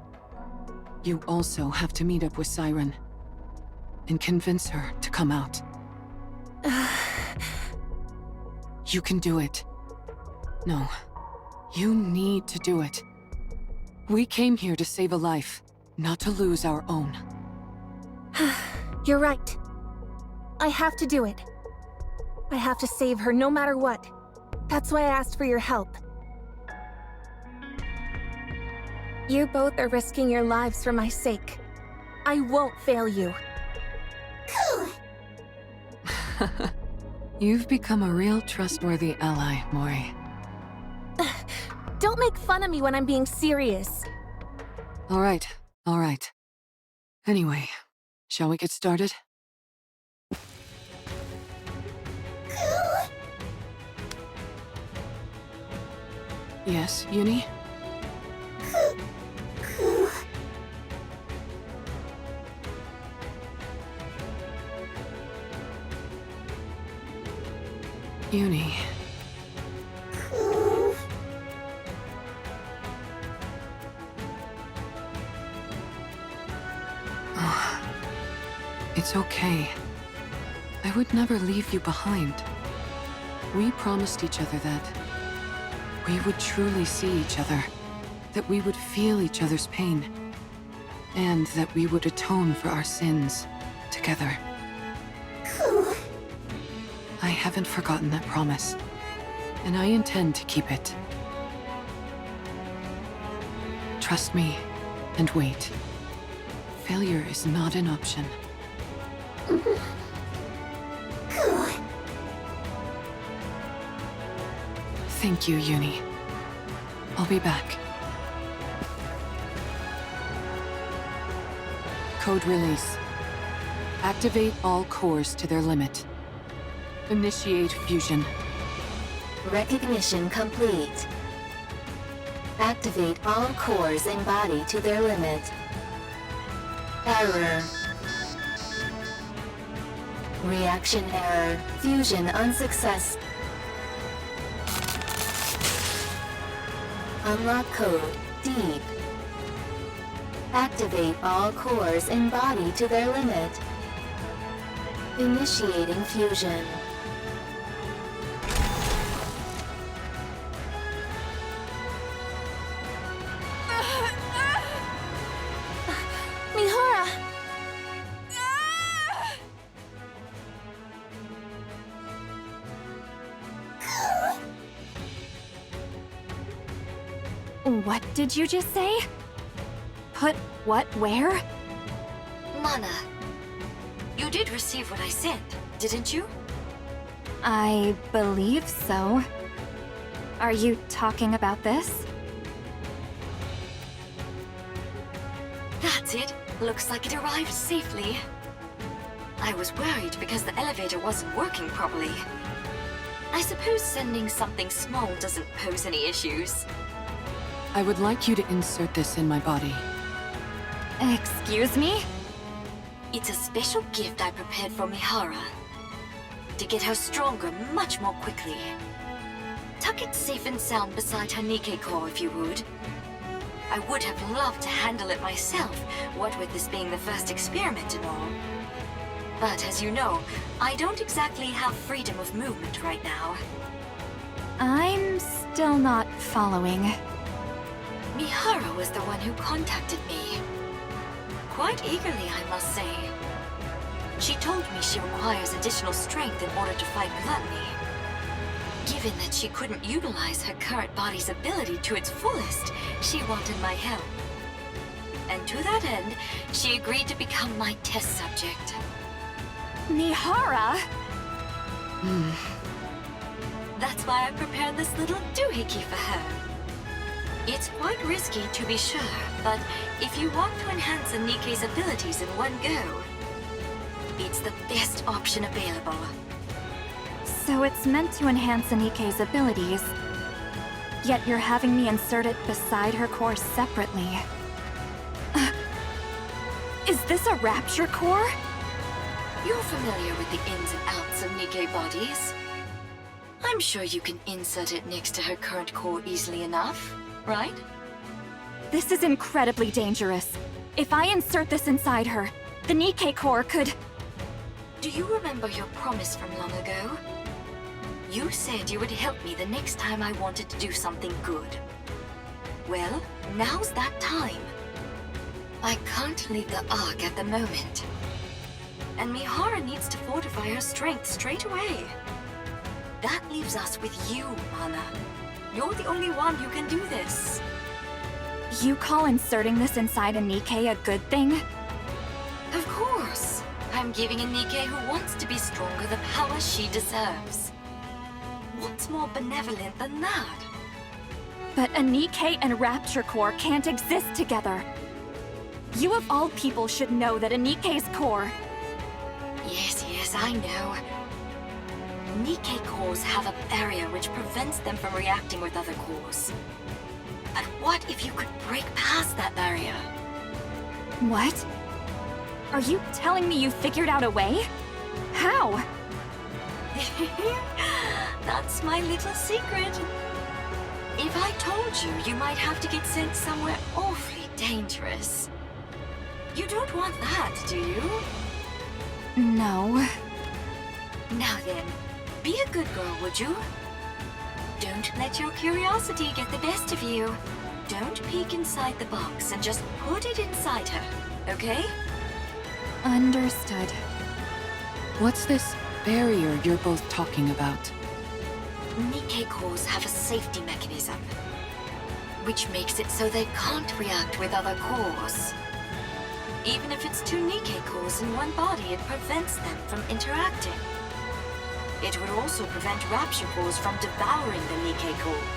Speaker 4: you also have to meet up with Siren and convince her to come out. You can do it. No, you need to do it. We came here to save a life, not to lose our own.
Speaker 2: You're right. I have to do it. I have to save her no matter what. That's why I asked for your help. You both are risking your lives for my sake. I won't fail you.
Speaker 4: You've become a real trustworthy ally, Mori.
Speaker 2: Don't make fun of me when I'm being serious.
Speaker 4: All right. Anyway, shall we get started? Yes, Uni? Uni. Oh, it's okay. I would never leave you behind. We promised each other that we would truly see each other, that we would feel each other's pain, and that we would atone for our sins together. I haven't forgotten that promise, and I intend to keep it. Trust me, and wait. Failure is not an option. Thank you, Uni. I'll be back. Code release. Activate all cores to their limit. Initiate fusion.
Speaker 7: Recognition complete. Activate all cores and body to their limit. Error. Reaction error. Fusion unsuccess. Unlock code deep. Activate all cores and body to their limit. Initiating fusion.
Speaker 2: Mihara!
Speaker 3: What did you just say? Put what where?
Speaker 6: Mana, you did receive what I sent, didn't you?
Speaker 3: I believe so. Are you talking about this?
Speaker 6: That's it. Looks like it arrived safely. I was worried because the elevator wasn't working properly. I suppose sending something small doesn't pose any issues.
Speaker 4: I would like you to insert this in my body.
Speaker 3: Excuse me?
Speaker 6: It's a special gift I prepared for Mihara. To get her stronger much more quickly. Tuck it safe and sound beside her Nikke core if you would. I would have loved to handle it myself, what with this being the first experiment and all. But as you know, I don't exactly have freedom of movement right now.
Speaker 3: I'm still not following.
Speaker 6: Mihara was the one who contacted me. Quite eagerly, I must say. She told me she requires additional strength in order to fight Gluttony. Given that she couldn't utilize her current body's ability to its fullest, she wanted my help. And to that end, she agreed to become my test subject.
Speaker 3: Mihara?
Speaker 6: That's why I prepared this little doohickey for her. It's quite risky to be sure, but if you want to enhance a Nikke's abilities in one go, it's the best option available.
Speaker 3: So it's meant to enhance Nikke's abilities. Yet you're having me insert it beside her core separately. Is this a rapture core?
Speaker 6: You're familiar with the ins and outs of Nikke bodies. I'm sure you can insert it next to her current core easily enough, right?
Speaker 3: This is incredibly dangerous. If I insert this inside her, the Nikke core could...
Speaker 6: Do you remember your promise from long ago? You said you would help me the next time I wanted to do something good. Well, now's that time. I can't leave the Ark at the moment. And Mihara needs to fortify her strength straight away. That leaves us with you, Mana. You're the only one who can do this.
Speaker 3: You call inserting this inside a Nikke a good thing?
Speaker 6: Of course. I'm giving a Nikke who wants to be stronger the power she deserves. What's more benevolent than that?
Speaker 3: But a Nikke and Rapture Core can't exist together. You of all people should know that a Nikke's core...
Speaker 6: Yes, I know. Nikke cores have a barrier which prevents them from reacting with other cores. But what if you could break past that barrier?
Speaker 3: What? Are you telling me you figured out a way? How?
Speaker 6: That's my little secret. If I told you, you might have to get sent somewhere awfully dangerous. You don't want that, do you?
Speaker 3: No.
Speaker 6: Now then, be a good girl, would you? Don't let your curiosity get the best of you. Don't peek inside the box and just put it inside her, okay?
Speaker 3: Understood.
Speaker 4: What's this barrier you're both talking about?
Speaker 6: Nikke cores have a safety mechanism, which makes it so they can't react with other cores. Even if it's two Nikke cores in one body, it prevents them from interacting. It would also prevent Rapture cores from devouring the Nikke core,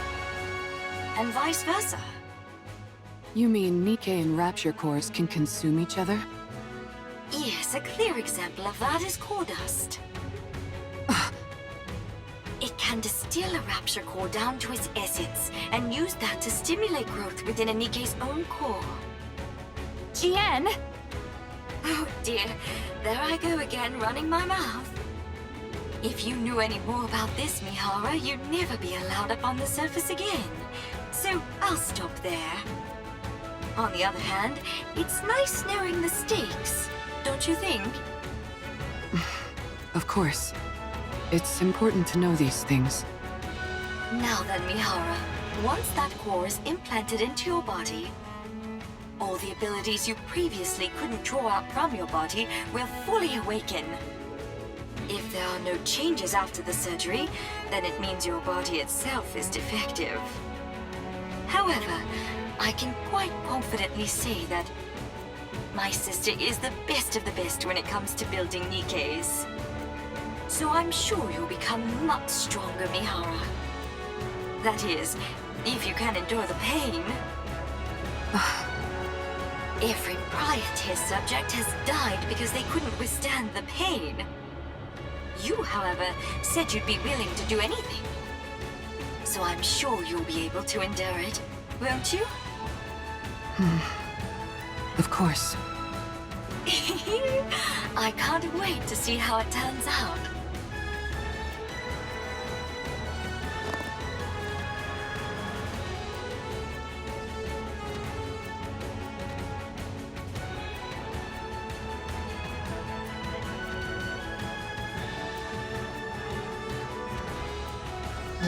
Speaker 6: and vice versa.
Speaker 4: You mean Nikke and Rapture cores can consume each other?
Speaker 6: Yes, a clear example of that is core dust. It can distill a Rapture core down to its essence, and use that to stimulate growth within a Nikke's own core.
Speaker 3: Jien!
Speaker 6: Oh dear, there I go again, running my mouth. If you knew any more about this, Mihara, you'd never be allowed up on the surface again. So I'll stop there. On the other hand, it's nice knowing the stakes, don't you think?
Speaker 4: Of course. It's important to know these things.
Speaker 6: Now then, Mihara, once that core is implanted into your body, all the abilities you previously couldn't draw out from your body will fully awaken. If there are no changes after the surgery, then it means your body itself is defective. However, I can quite confidently say that my sister is the best of the best when it comes to building Nikkes. So I'm sure you'll become much stronger, Mihara. That is, if you can endure the pain. Every prior test subject has died because they couldn't withstand the pain. You, however, said you'd be willing to do anything. So I'm sure you'll be able to endure it, won't you?
Speaker 4: Of course.
Speaker 6: I can't wait to see how it turns out.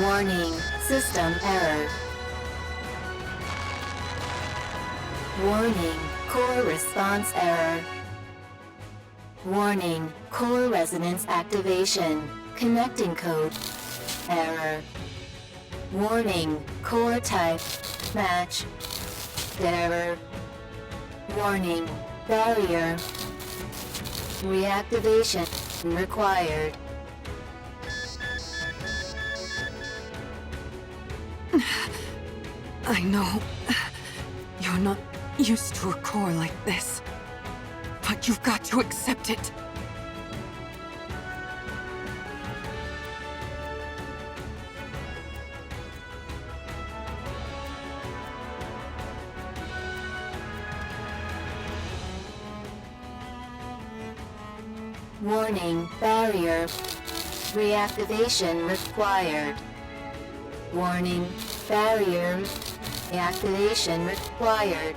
Speaker 7: Warning, system error. Warning, core response error. Warning, core resonance activation. Connecting code. Error. Warning, core type. Match. Error. Warning, barrier. Reactivation required.
Speaker 4: I know you're not used to a core like this, but you've got to accept it.
Speaker 7: Warning, barrier. Reactivation required. Warning, barrier. Reactivation required.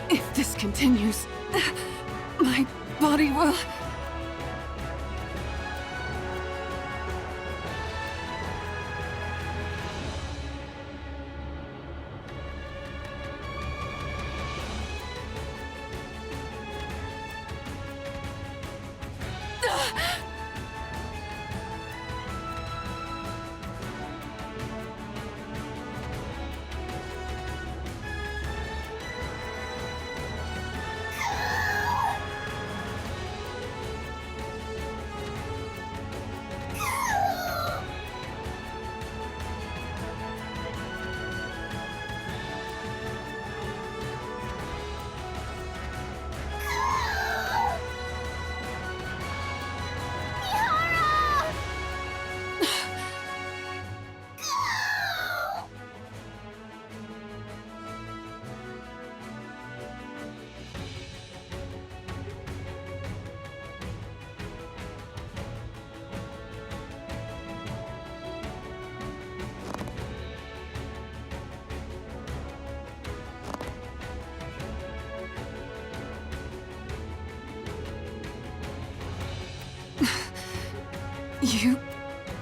Speaker 4: If this continues, my body will...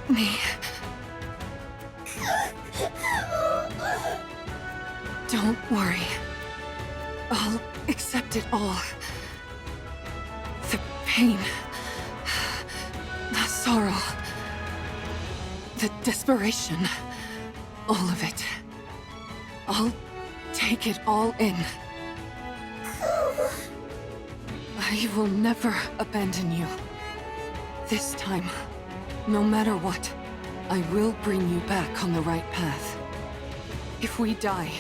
Speaker 4: Me. Don't worry. I'll accept it all. The pain. The sorrow. The desperation. All of it. I'll take it all in. I will never abandon you. This time, no matter what, I will bring you back on the right path. If we die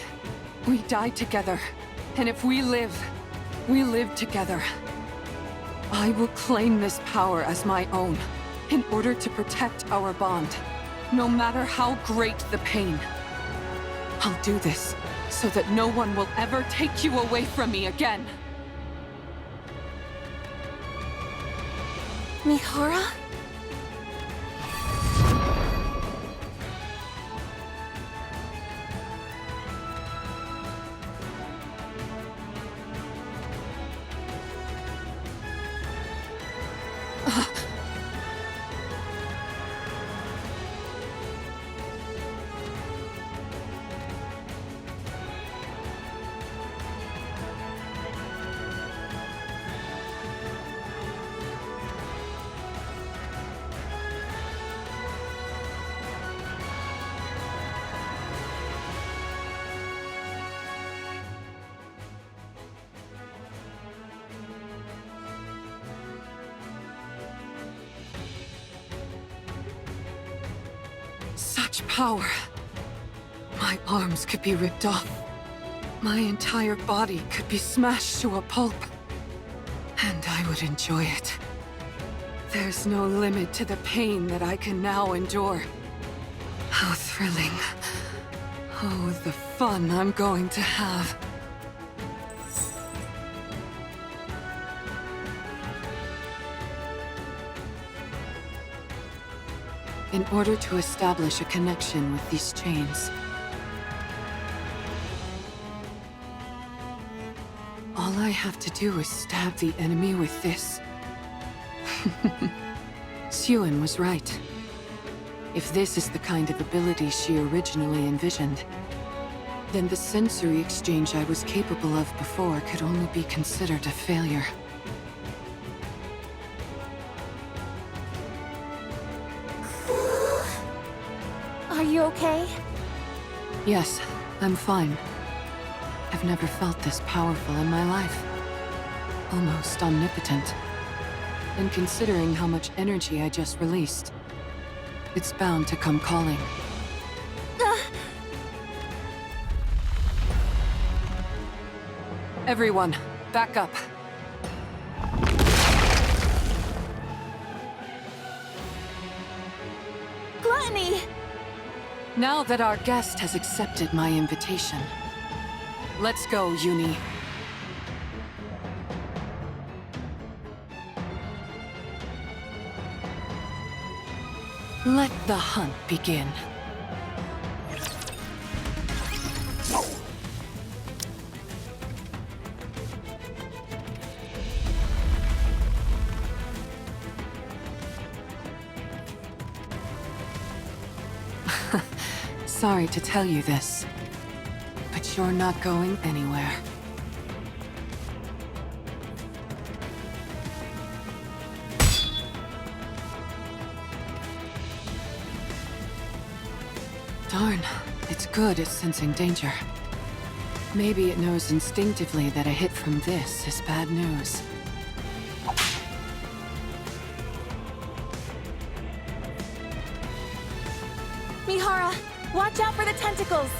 Speaker 4: together. And if we live together. I will claim this power as my own, in order to protect our bond, no matter how great the pain. I'll do this, so that no one will ever take you away from me again.
Speaker 2: Mihara?
Speaker 4: Such power. My arms could be ripped off. My entire body could be smashed to a pulp. And I would enjoy it. There's no limit to the pain that I can now endure. How thrilling. Oh, the fun I'm going to have. In order to establish a connection with these chains, all I have to do is stab the enemy with this. Suen was right. If this is the kind of ability she originally envisioned, then the sensory exchange I was capable of before could only be considered a failure.
Speaker 2: Are you okay?
Speaker 4: Yes, I'm fine. I've never felt this powerful in my life. Almost omnipotent. And considering how much energy I just released, it's bound to come calling. Everyone, back up.
Speaker 2: Gluttony!
Speaker 4: Now that our guest has accepted my invitation, let's go, Uni. Let the hunt begin. Sorry to tell you this, but you're not going anywhere. Darn, it's good at sensing danger. Maybe it knows instinctively that a hit from this is bad news.
Speaker 2: Mihara, watch out for the tentacles!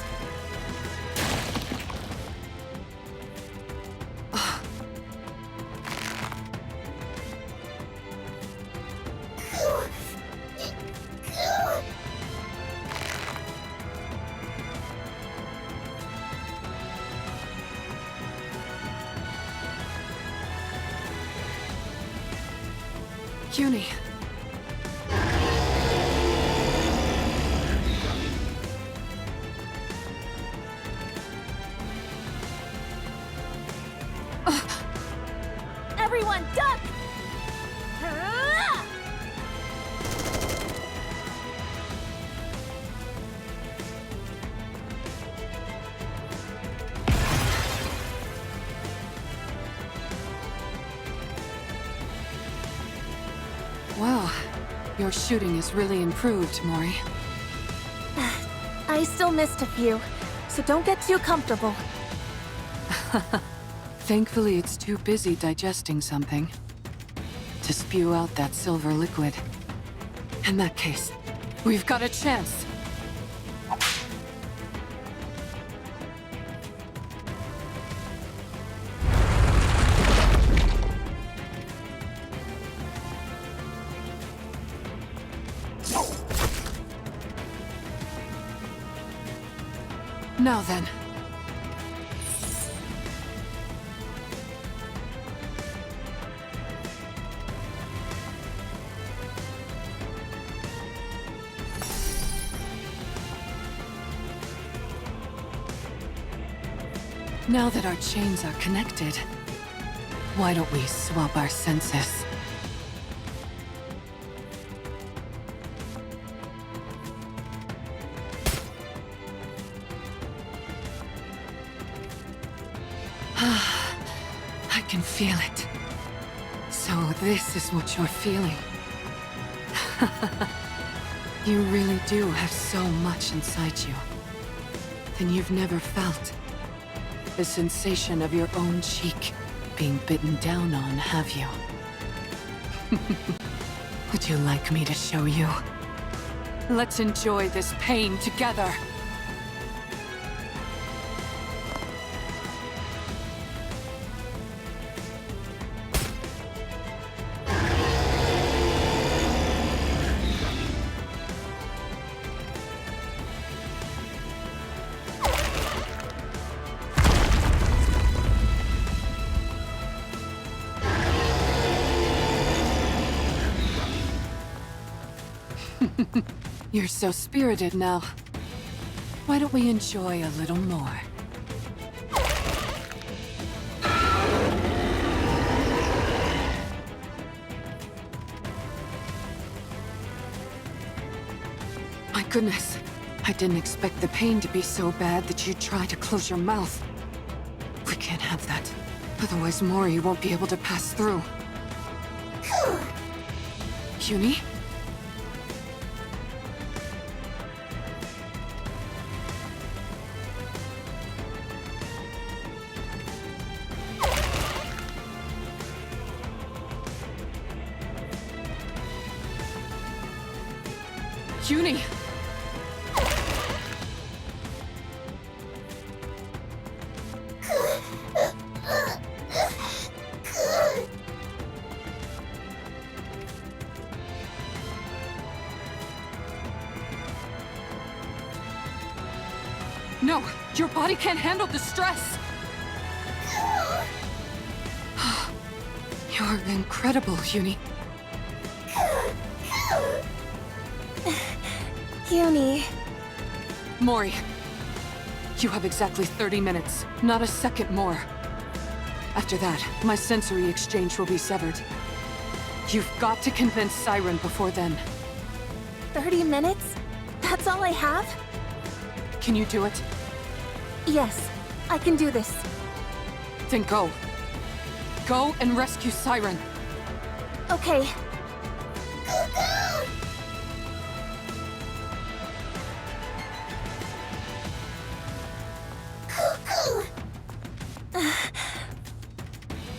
Speaker 4: Uni.
Speaker 2: Everyone, duck!
Speaker 4: Wow, your shooting has really improved, Mori.
Speaker 2: I still missed a few, so don't get too comfortable.
Speaker 4: Thankfully, it's too busy digesting something to spew out that silver liquid. In that case, we've got a chance. Now then. Now that our chains are connected, why don't we swap our senses? I can feel it. So this is what you're feeling. You really do have so much inside you. Then you've never felt the sensation of your own cheek being bitten down on, have you? Would you like me to show you? Let's enjoy this pain together. You're so spirited now. Why don't we enjoy a little more? Goodness. I didn't expect the pain to be so bad that you'd try to close your mouth. We can't have that. Otherwise Mori won't be able to pass through. Uni? Uni! No! Your body can't handle the stress! You're incredible, Uni.
Speaker 2: Uni.
Speaker 4: Mori, you have exactly 30 minutes, not a second more. After that, my sensory exchange will be severed. You've got to convince Siren before then.
Speaker 2: 30 minutes? That's all I have?
Speaker 4: Can you do it?
Speaker 2: Yes, I can do this.
Speaker 4: Then go. Go and rescue Siren.
Speaker 2: Okay.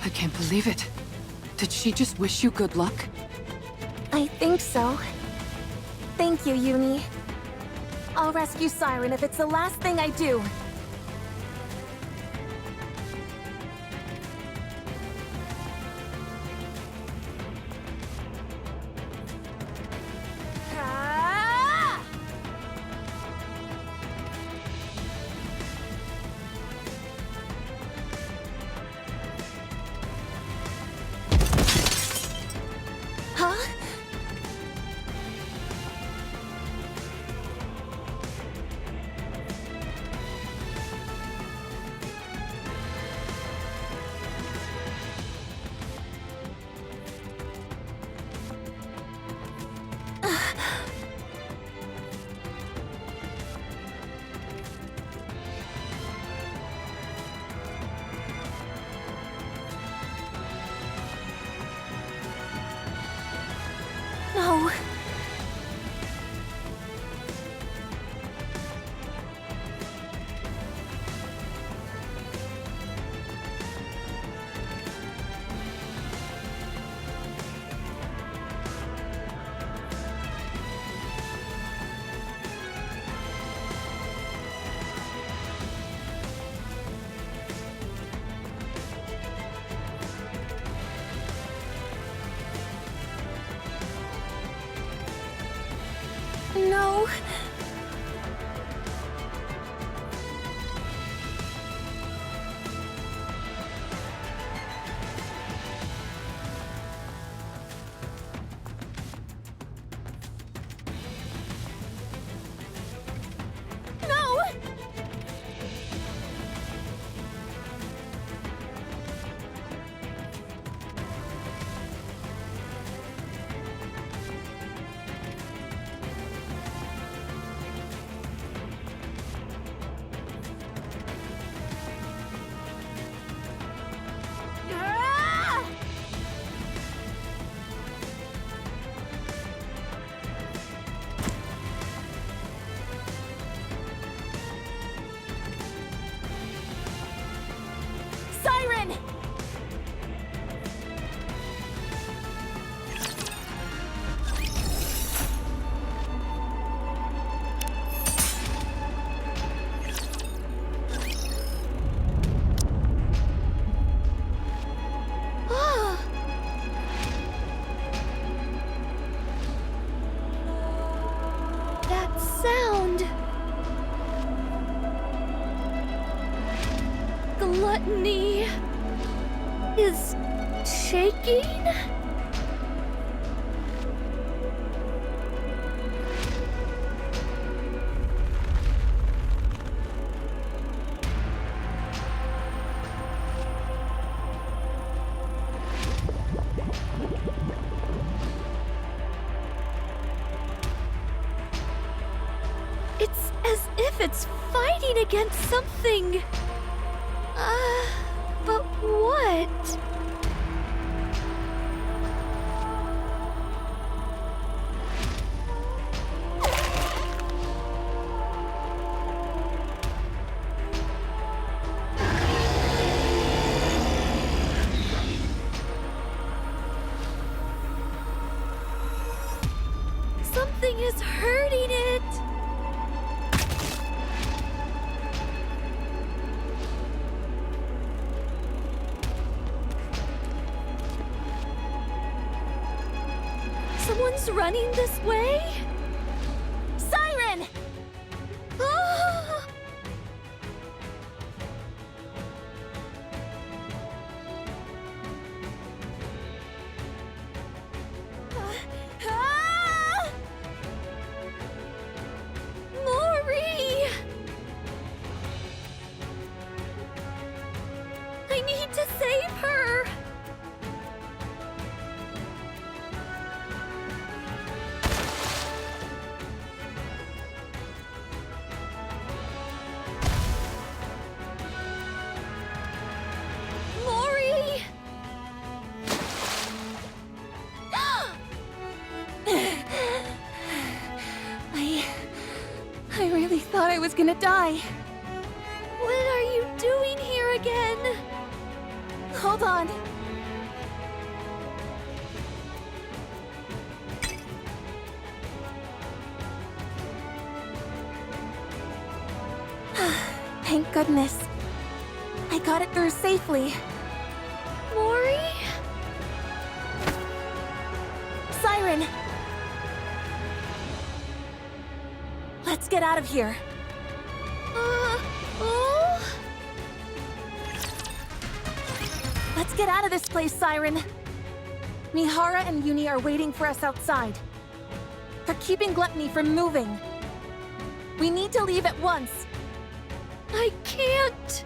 Speaker 4: I can't believe it. Did she just wish you good luck?
Speaker 2: I think so. Thank you, Uni. I'll rescue Siren if it's the last thing I do. Ah! Huh? No. No. No! Ah! Siren! Ah! That sound. Gluttony is shaking?
Speaker 1: It's as if it's fighting against something. But what? Something is hurting it. Someone's running this way?
Speaker 2: Siren!
Speaker 1: Ah!
Speaker 2: Ah!
Speaker 1: Mori! I need to save her! Mori!
Speaker 2: I really thought I was gonna die.
Speaker 1: What are you doing here again?
Speaker 2: Hold on. Thank goodness. I got it through safely.
Speaker 1: Mori?
Speaker 2: Siren! Let's get out of here.
Speaker 1: Oh?
Speaker 2: Let's get out of this place, Siren. Mihara and Uni are waiting for us outside. They're keeping Gluttony from moving. We need to leave at once.
Speaker 1: I can't.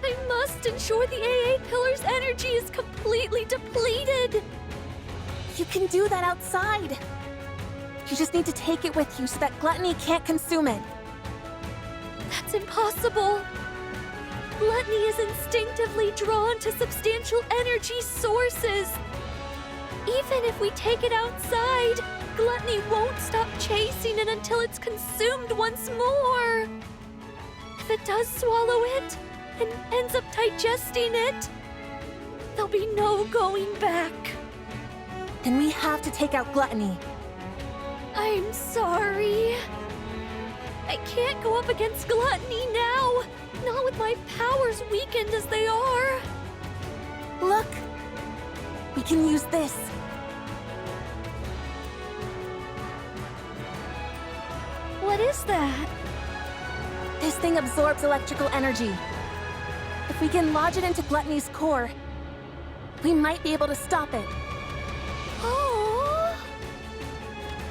Speaker 1: I must ensure the AA Pillar's energy is completely depleted.
Speaker 2: You can do that outside. You just need to take it with you so that Gluttony can't consume it.
Speaker 1: That's impossible. Gluttony is instinctively drawn to substantial energy sources. Even if we take it outside, Gluttony won't stop chasing it until it's consumed once more. If it does swallow it and ends up digesting it, there'll be no going back.
Speaker 2: Then we have to take out Gluttony.
Speaker 1: I'm sorry. I can't go up against Gluttony now, not with my powers weakened as they are.
Speaker 2: Look! We can use this.
Speaker 1: What is that?
Speaker 2: This thing absorbs electrical energy. If we can lodge it into Gluttony's core, we might be able to stop it.
Speaker 1: Oh!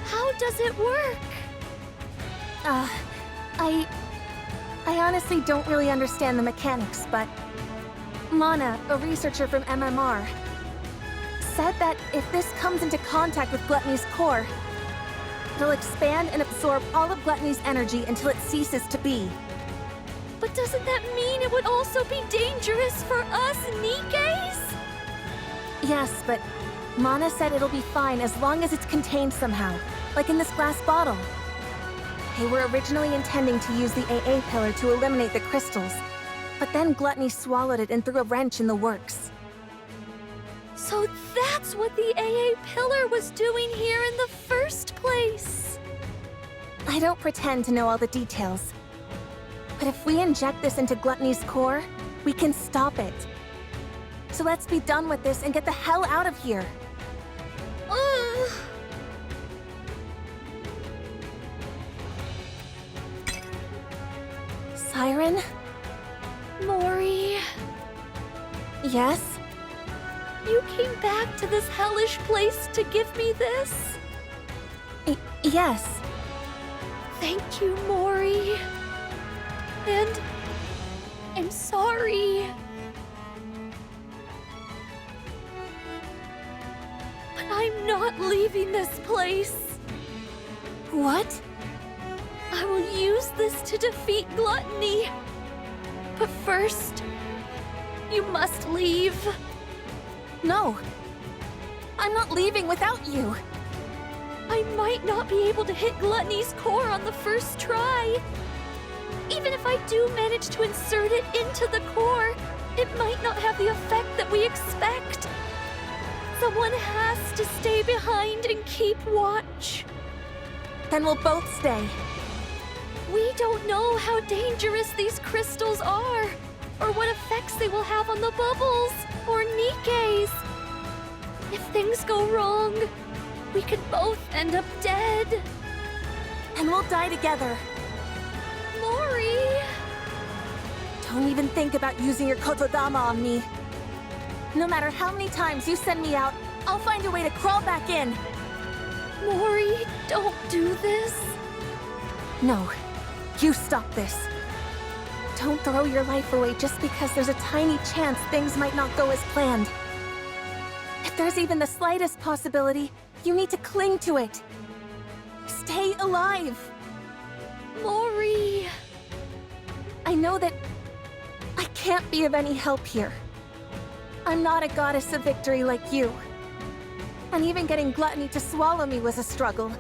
Speaker 1: How does it work?
Speaker 2: I honestly don't really understand the mechanics, but Mana, a researcher from MMR, said that if this comes into contact with Gluttony's core, it'll expand and absorb all of Gluttony's energy until it ceases to be.
Speaker 1: But doesn't that mean it would also be dangerous for us Nikkes?
Speaker 2: Yes, but Mana said it'll be fine as long as it's contained somehow, like in this glass bottle. They were originally intending to use the AA pillar to eliminate the crystals, but then Gluttony swallowed it and threw a wrench in the works.
Speaker 1: So that's what the AA pillar was doing here in the first place.
Speaker 2: I don't pretend to know all the details, but if we inject this into Gluttony's core, we can stop it. So let's be done with this and get the hell out of here.
Speaker 1: Ugh.
Speaker 2: Siren?
Speaker 1: Mori,
Speaker 2: Yes?
Speaker 1: you came back to this hellish place to give me this?
Speaker 2: Yes.
Speaker 1: Thank you, Mori. And I'm sorry. But I'm not leaving this place.
Speaker 2: What?
Speaker 1: I will use this to defeat Gluttony. But first, you must leave.
Speaker 2: No. I'm not leaving without you.
Speaker 1: I might not be able to hit Gluttony's core on the first try. Even if I do manage to insert it into the core, it might not have the effect that we expect. Someone has to stay behind and keep watch.
Speaker 2: Then we'll both stay.
Speaker 1: We don't know how dangerous these crystals are, or what effects they will have on the bubbles, or Nikkes. If things go wrong, we could both end up dead.
Speaker 2: And we'll die together.
Speaker 1: Mori!
Speaker 2: Don't even think about using your Kotodama on me. No matter how many times you send me out, I'll find a way to crawl back in.
Speaker 1: Mori, don't do this.
Speaker 2: No, you stop this. Don't throw your life away just because there's a tiny chance things might not go as planned. If there's even the slightest possibility, you need to cling to it. Stay alive.
Speaker 1: Mori!
Speaker 2: I know that I can't be of any help here. I'm not a goddess of victory like you. And even getting Gluttony to swallow me was a struggle.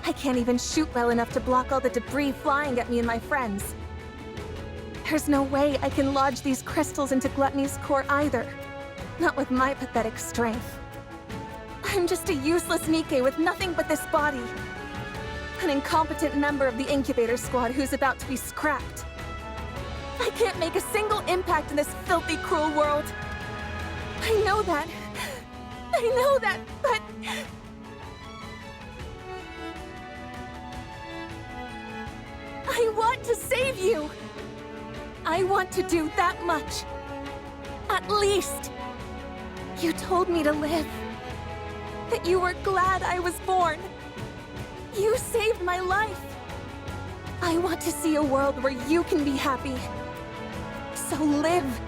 Speaker 2: I can't even shoot well enough to block all the debris flying at me and my friends. There's no way I can lodge these crystals into Gluttony's core either. Not with my pathetic strength. I'm just a useless Nikke with nothing but this body. An incompetent member of the incubator squad who's about to be scrapped. I can't make a single impact in this filthy, cruel world. I know that. I know that, but... I want to save you! I want to do that much. At least. You told me to live. That you were glad I was born. You saved my life. I want to see a world where you can be happy. So live.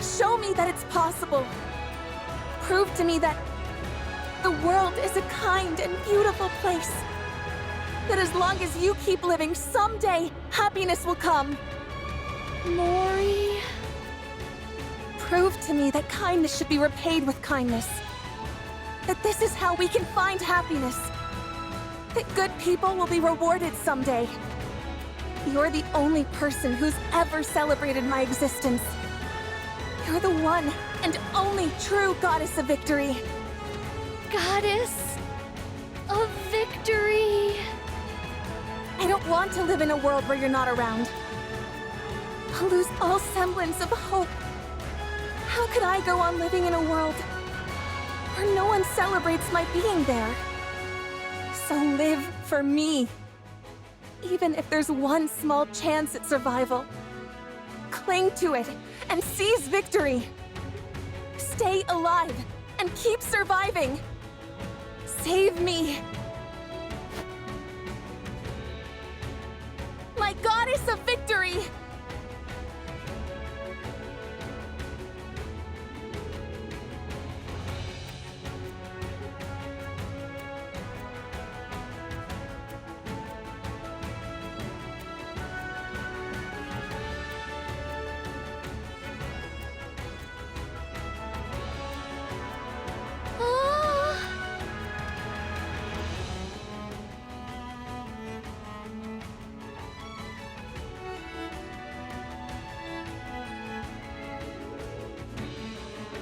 Speaker 2: Show me that it's possible. Prove to me that the world is a kind and beautiful place. That as long as you keep living, someday happiness will come.
Speaker 1: Mori...
Speaker 2: Prove to me that kindness should be repaid with kindness. That this is how we can find happiness. That good people will be rewarded someday. You're the only person who's ever celebrated my existence. You're the one and only true goddess of victory.
Speaker 1: Goddess of victory.
Speaker 2: I don't want to live in a world where you're not around. I'll lose all semblance of hope. How could I go on living in a world where no one celebrates my being there? So live for me. Even if there's one small chance at survival. Cling to it and seize victory. Stay alive and keep surviving. Save me. My goddess of victory!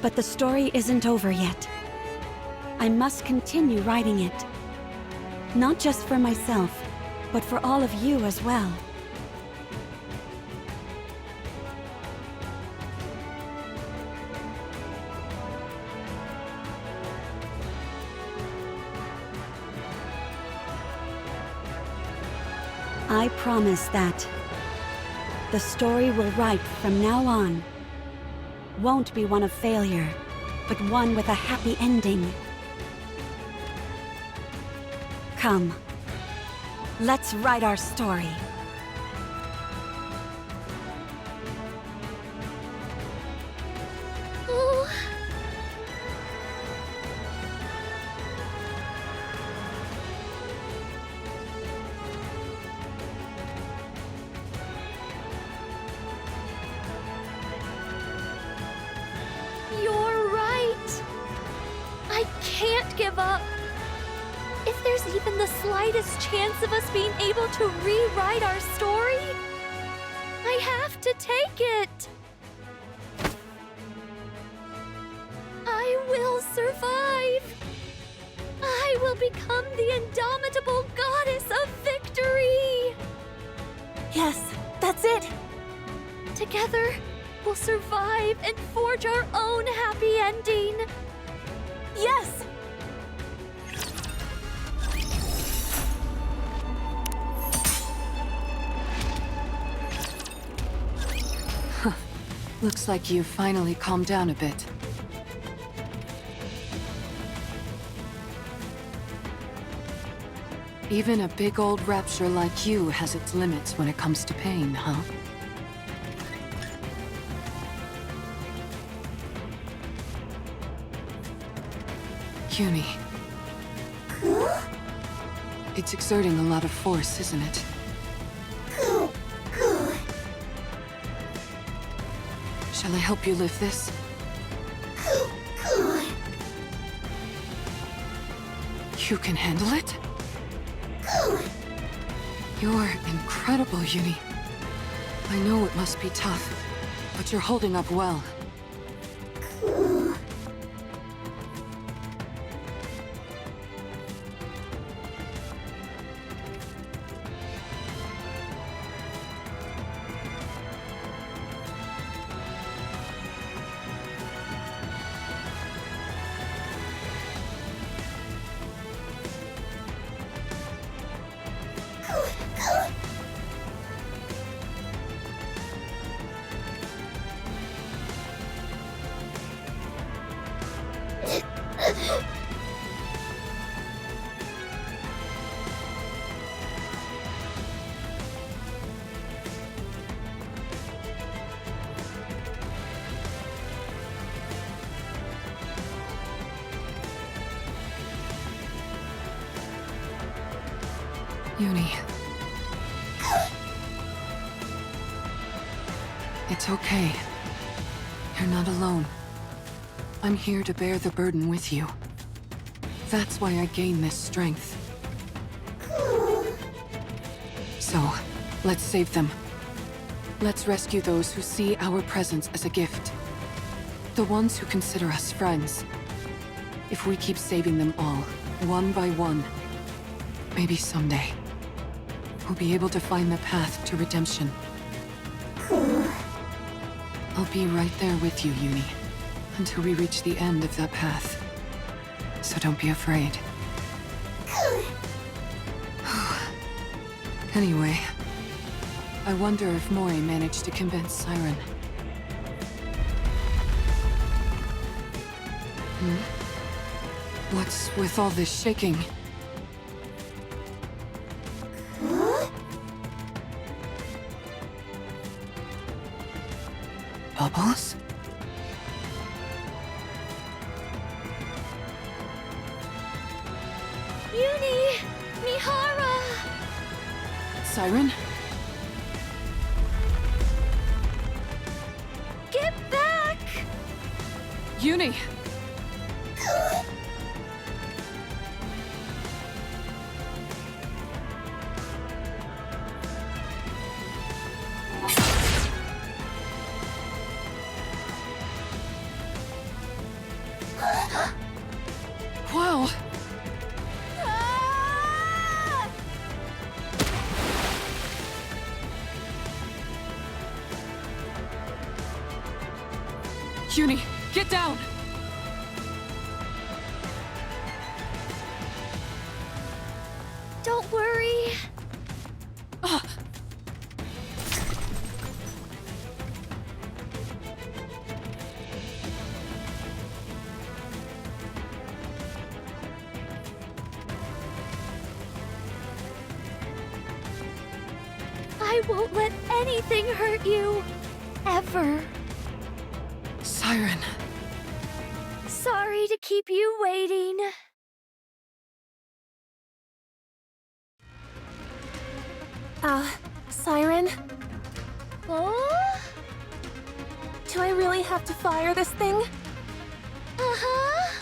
Speaker 8: But the story isn't over yet. I must continue writing it. Not just for myself, but for all of you as well. I promise that the story we'll write from now on won't be one of failure, but one with a happy ending. Come, let's write our story.
Speaker 1: Oh. give up. If there's even the slightest chance of us being able to rewrite our story, I have to take it. I will survive. I will become the indomitable goddess of victory.
Speaker 2: Yes, that's it!
Speaker 1: Together, we'll survive and forge our own happy ending.
Speaker 2: Yes!
Speaker 4: Looks like you've finally calmed down a bit. Even a big old rapture like you has its limits when it comes to pain, huh? Uni. It's exerting a lot of force, isn't it? Shall I help you lift this? You can handle it? You're incredible, Uni. I know it must be tough, but you're holding up well. Uni. It's okay. You're not alone. I'm here to bear the burden with you. That's why I gain this strength. So, let's save them. Let's rescue those who see our presence as a gift. The ones who consider us friends. If we keep saving them all, one by one, maybe someday, we'll be able to find the path to redemption. I'll be right there with you, Uni, until we reach the end of that path. So don't be afraid. Anyway, I wonder if Mori managed to convince Siren. What's with all this shaking? Bubbles?
Speaker 1: Uni! Mihara!
Speaker 4: Siren?
Speaker 1: Get back!
Speaker 4: Uni! Wow! Uni, get down!
Speaker 1: Don't worry. I won't let anything hurt you. Ever.
Speaker 4: Siren.
Speaker 1: Sorry to keep you waiting.
Speaker 2: Siren?
Speaker 1: Oh?
Speaker 2: Do I really have to fire this thing?
Speaker 1: Uh-huh.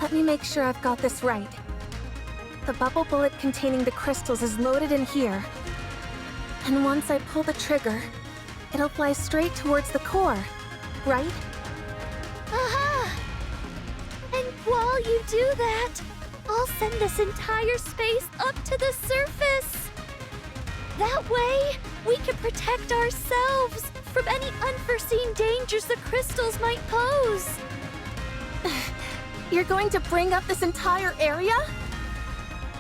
Speaker 2: Let me make sure I've got this right. The bubble bullet containing the crystals is loaded in here. And once I pull the trigger, it'll fly straight towards the core, right?
Speaker 1: Aha! And while you do that, I'll send this entire space up to the surface. That way, we can protect ourselves from any unforeseen dangers the crystals might pose.
Speaker 2: You're going to bring up this entire area?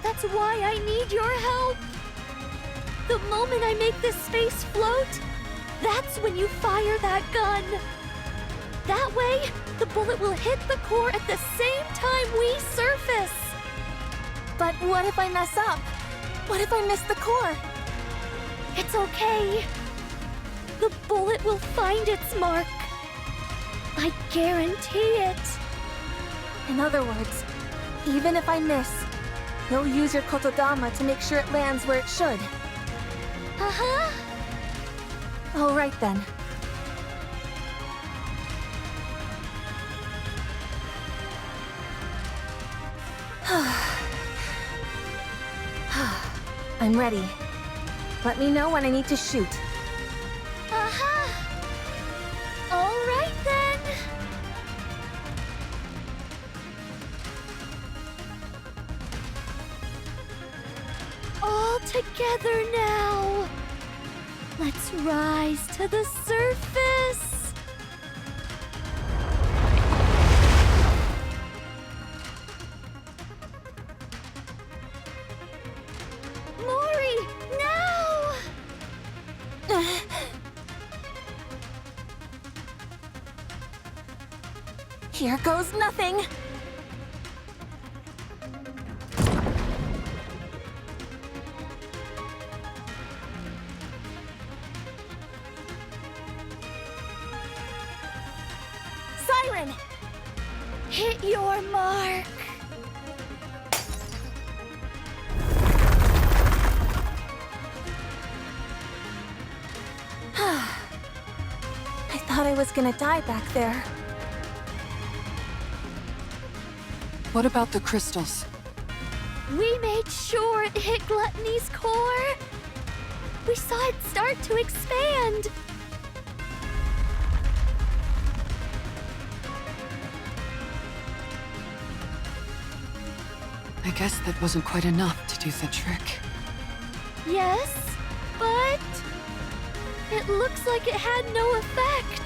Speaker 1: That's why I need your help. The moment I make this space float, that's when you fire that gun. That way, the bullet will hit the core at the same time we surface.
Speaker 2: But what if I mess up? What if I miss the core?
Speaker 1: It's okay. The bullet will find its mark. I guarantee it.
Speaker 2: In other words, even if I miss, you'll use your kotodama to make sure it lands where it should.
Speaker 1: Uh-huh.
Speaker 2: All right then. I'm ready. Let me know when I need to shoot.
Speaker 1: Uh-huh. All right then. All together now. Let's rise to the surface. Mori, now!
Speaker 2: Here goes nothing. Siren!
Speaker 1: Hit your mark.
Speaker 2: I thought I was gonna die back there.
Speaker 4: What about the crystals?
Speaker 1: We made sure it hit Gluttony's core. We saw it start to expand.
Speaker 4: I guess that wasn't quite enough to do the trick.
Speaker 1: Yes, but it looks like it had no effect.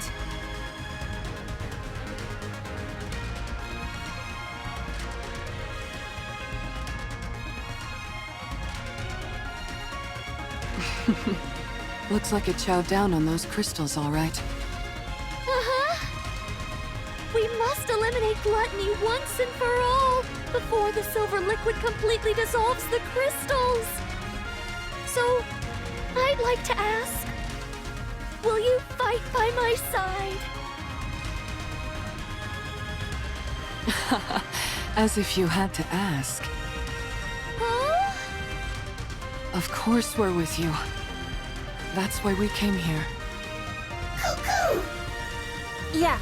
Speaker 4: Looks like it chowed down on those crystals, all right.
Speaker 1: Uh-huh. We must eliminate Gluttony once and for all before the silver liquid completely dissolves the crystals. So, I'd like to ask, will you fight by my side?
Speaker 4: As if you had to ask.
Speaker 1: Huh?
Speaker 4: Of course we're with you. That's why we came here.
Speaker 2: Yeah,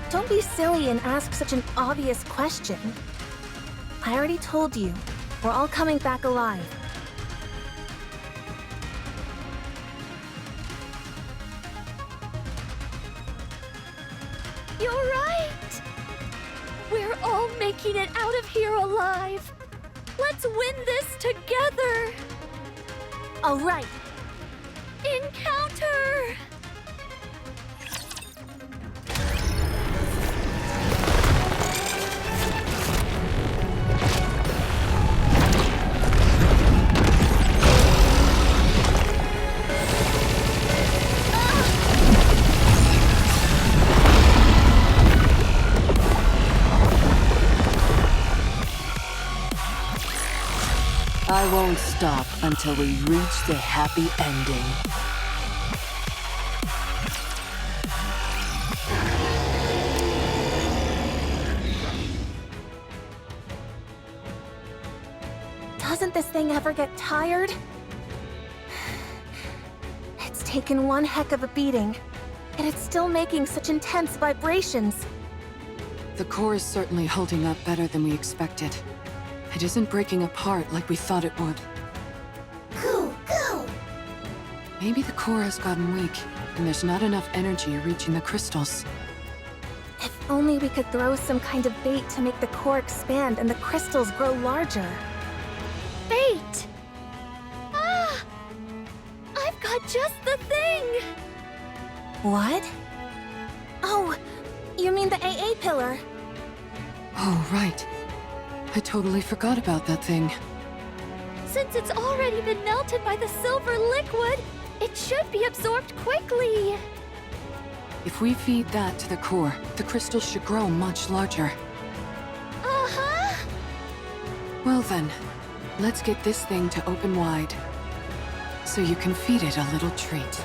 Speaker 2: don't be silly and ask such an obvious question. I already told you, we're all coming back alive.
Speaker 1: You're right. We're all making it out of here alive. Let's win this together.
Speaker 2: All right.
Speaker 1: Encounter!
Speaker 9: I won't stop until we reach the happy ending.
Speaker 2: Doesn't this thing ever get tired? It's taken one heck of a beating, and it's still making such intense vibrations.
Speaker 4: The core is certainly holding up better than we expected. It isn't breaking apart like we thought it would.
Speaker 5: Go, go!
Speaker 4: Maybe the core has gotten weak, and there's not enough energy reaching the crystals.
Speaker 2: If only we could throw some kind of bait to make the core expand and the crystals grow larger.
Speaker 1: Bait! Ah! I've got just the thing!
Speaker 2: What? Oh, you mean the AA pillar?
Speaker 4: Oh, right. I totally forgot about that thing.
Speaker 1: Since it's already been melted by the silver liquid, it should be absorbed quickly.
Speaker 4: If we feed that to the core, the crystals should grow much larger.
Speaker 1: Uh-huh!
Speaker 4: Well then, let's get this thing to open wide. So you can feed it a little treat.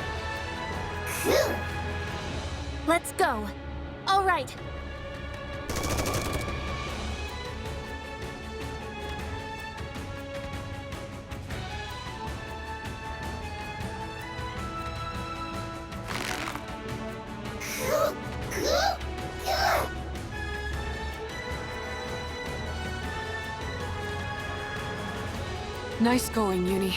Speaker 2: Let's go. All right.
Speaker 4: Nice going, Uni.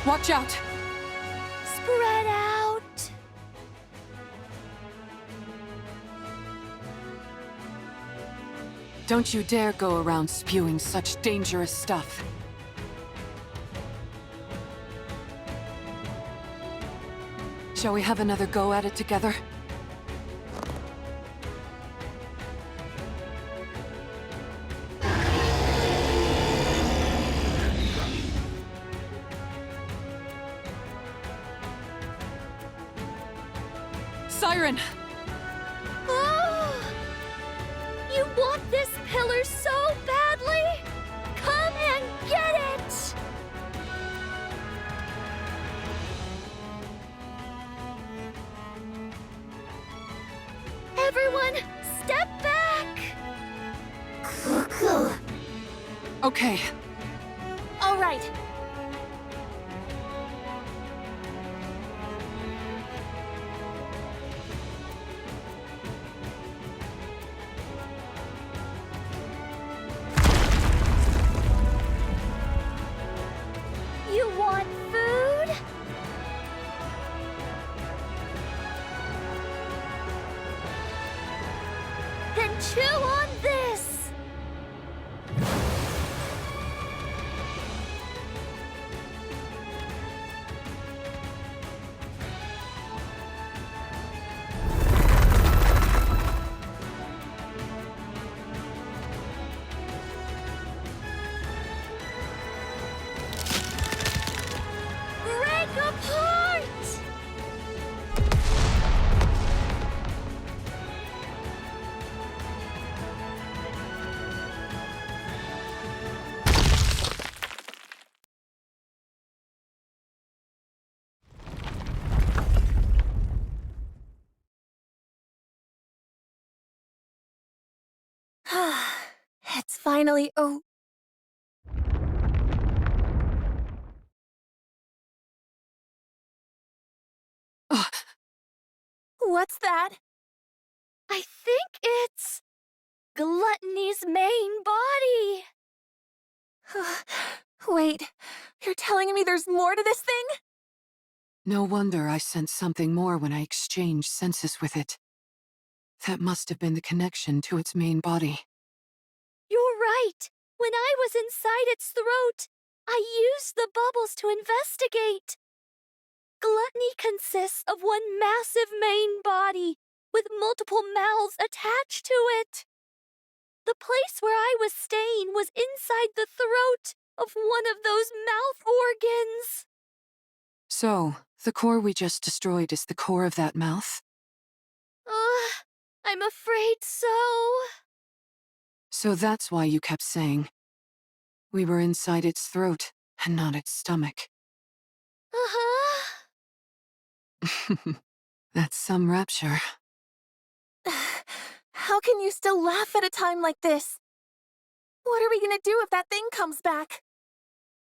Speaker 4: Watch out!
Speaker 1: Spread out!
Speaker 4: Don't you dare go around spewing such dangerous stuff. Shall we have another go at it together? Siren!
Speaker 1: Oh! You want this pillar so badly? Come and get it! Everyone, step back!
Speaker 4: Okay.
Speaker 2: All right.
Speaker 1: You want food? Then chew on this! Break apart!
Speaker 2: It's finally
Speaker 4: Ugh.
Speaker 2: What's that?
Speaker 1: I think it's Gluttony's main body.
Speaker 2: Wait, you're telling me there's more to this thing?
Speaker 4: No wonder I sensed something more when I exchanged senses with it. That must have been the connection to its main body.
Speaker 1: You're right. When I was inside its throat, I used the bubbles to investigate. Gluttony consists of one massive main body with multiple mouths attached to it. The place where I was staying was inside the throat of one of those mouth organs.
Speaker 4: So, the core we just destroyed is the core of that mouth?
Speaker 1: I'm afraid so.
Speaker 4: So that's why you kept saying we were inside its throat and not its stomach.
Speaker 1: Uh-huh.
Speaker 4: That's some rapture.
Speaker 2: How can you still laugh at a time like this? What are we gonna do if that thing comes back?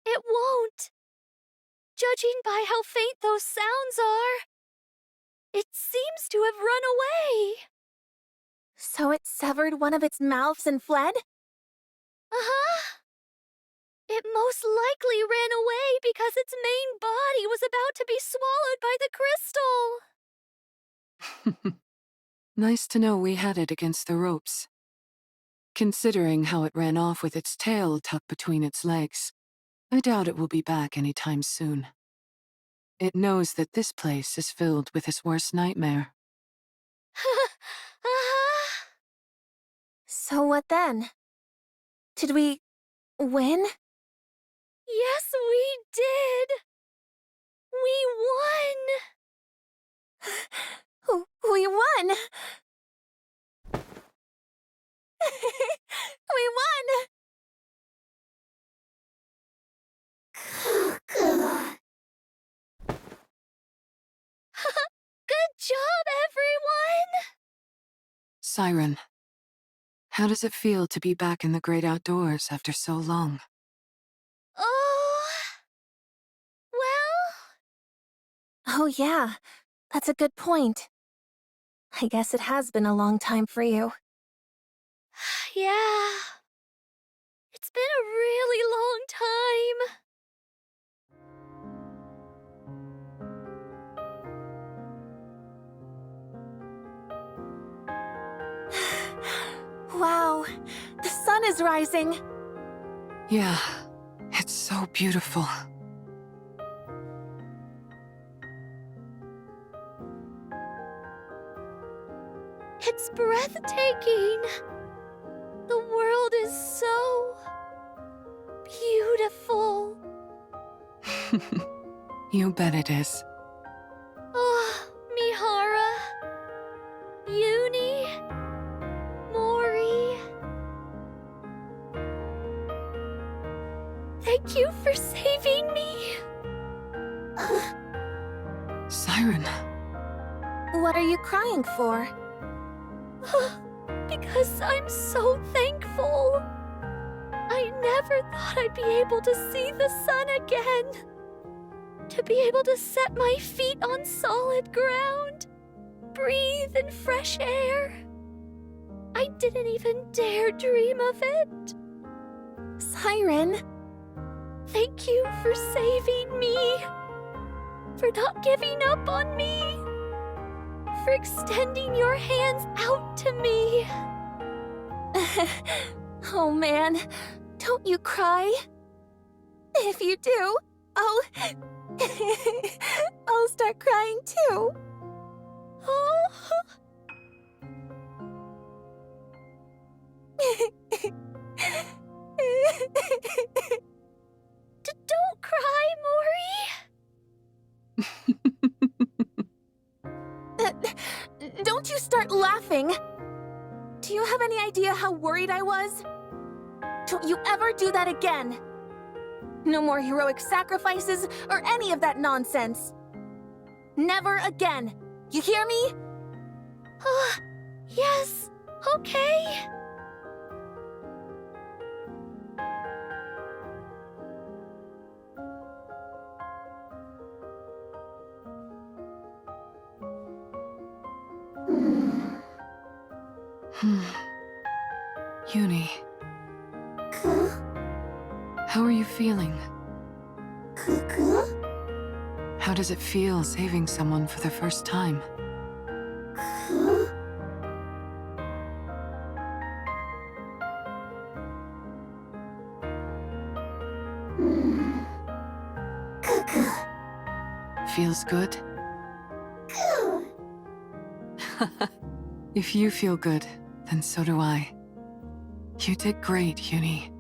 Speaker 1: It won't. Judging by how faint those sounds are, it seems to have run away.
Speaker 2: So it severed one of its mouths and fled?
Speaker 1: Uh-huh. It most likely ran away because its main body was about to be swallowed by the crystal.
Speaker 4: Nice to know we had it against the ropes. Considering how it ran off with its tail tucked between its legs, I doubt it will be back anytime soon. It knows that this place is filled with his worst nightmare.
Speaker 2: So what then? Did we win?
Speaker 1: Yes, we did. We won.
Speaker 2: We won! We won!
Speaker 1: Good job, everyone!
Speaker 4: Siren, how does it feel to be back in the great outdoors after so long?
Speaker 1: Oh... well...
Speaker 2: Oh yeah, that's a good point. I guess it has been a long time for you.
Speaker 1: yeah... It's been a really long time.
Speaker 2: Wow, the sun is rising.
Speaker 4: Yeah, it's so beautiful.
Speaker 1: It's breathtaking. The world is so... beautiful.
Speaker 4: You bet it is.
Speaker 1: Oh, Mihara... Uni... Mori... Thank you for saving me.
Speaker 4: Siren.
Speaker 2: What are you crying for?
Speaker 1: Because I'm so thankful. I never thought I'd be able to see the sun again. To be able to set my feet on solid ground. Breathe in fresh air. I didn't even dare dream of it.
Speaker 2: Siren.
Speaker 1: Thank you for saving me. For not giving up on me. For extending your hands out to me.
Speaker 2: Oh man, don't you cry. If you do, I'll start crying too.
Speaker 1: Oh. Don't cry, Mori.
Speaker 2: Don't you start laughing. Do you have any idea how worried I was? Don't you ever do that again. No more heroic sacrifices or any of that nonsense. Never again. You hear me?
Speaker 1: Yes, okay.
Speaker 4: Uni. How are you feeling? How does it feel saving someone for the first time? Feels good? If you feel good, then so do I. You did great, Uni.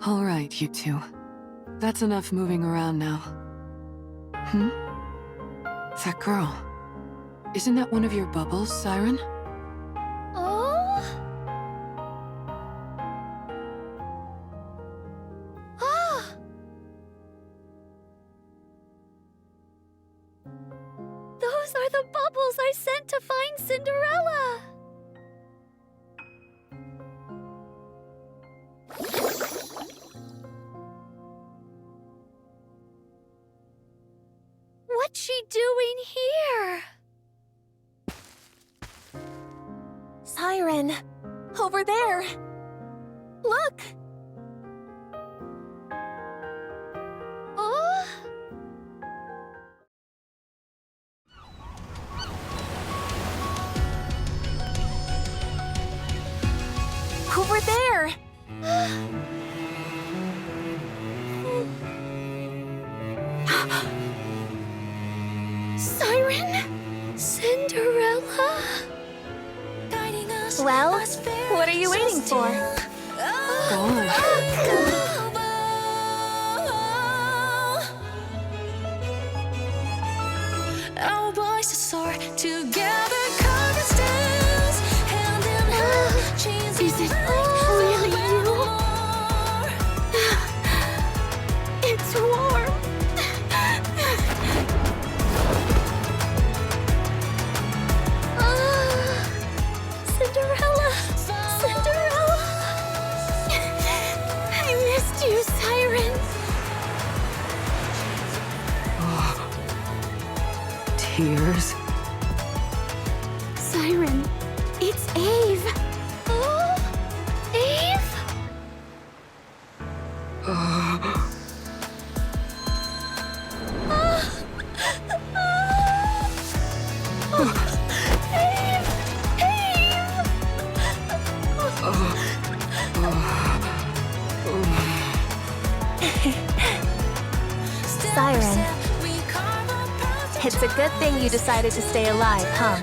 Speaker 4: All right, you two. That's enough moving around now. That girl. Isn't that one of your bubbles, Siren?
Speaker 1: Oh? Ah! Those These are the bubbles I sent to find Cinderella! What's she doing here?
Speaker 2: Siren! Over there! Look!
Speaker 1: Oh?
Speaker 2: Over there! Siren?
Speaker 1: Cinderella?
Speaker 2: Well, what are you waiting for?
Speaker 10: Our voices soar together, carving stems, hand in hand, chains
Speaker 2: Is it really you? It's warm.
Speaker 1: Cinderella! Cinderella!
Speaker 2: I missed you, Siren.
Speaker 4: Tears.
Speaker 2: Siren, it's Eve.
Speaker 1: Oh? Eve?
Speaker 2: Siren, it's a good thing you decided to stay alive, huh?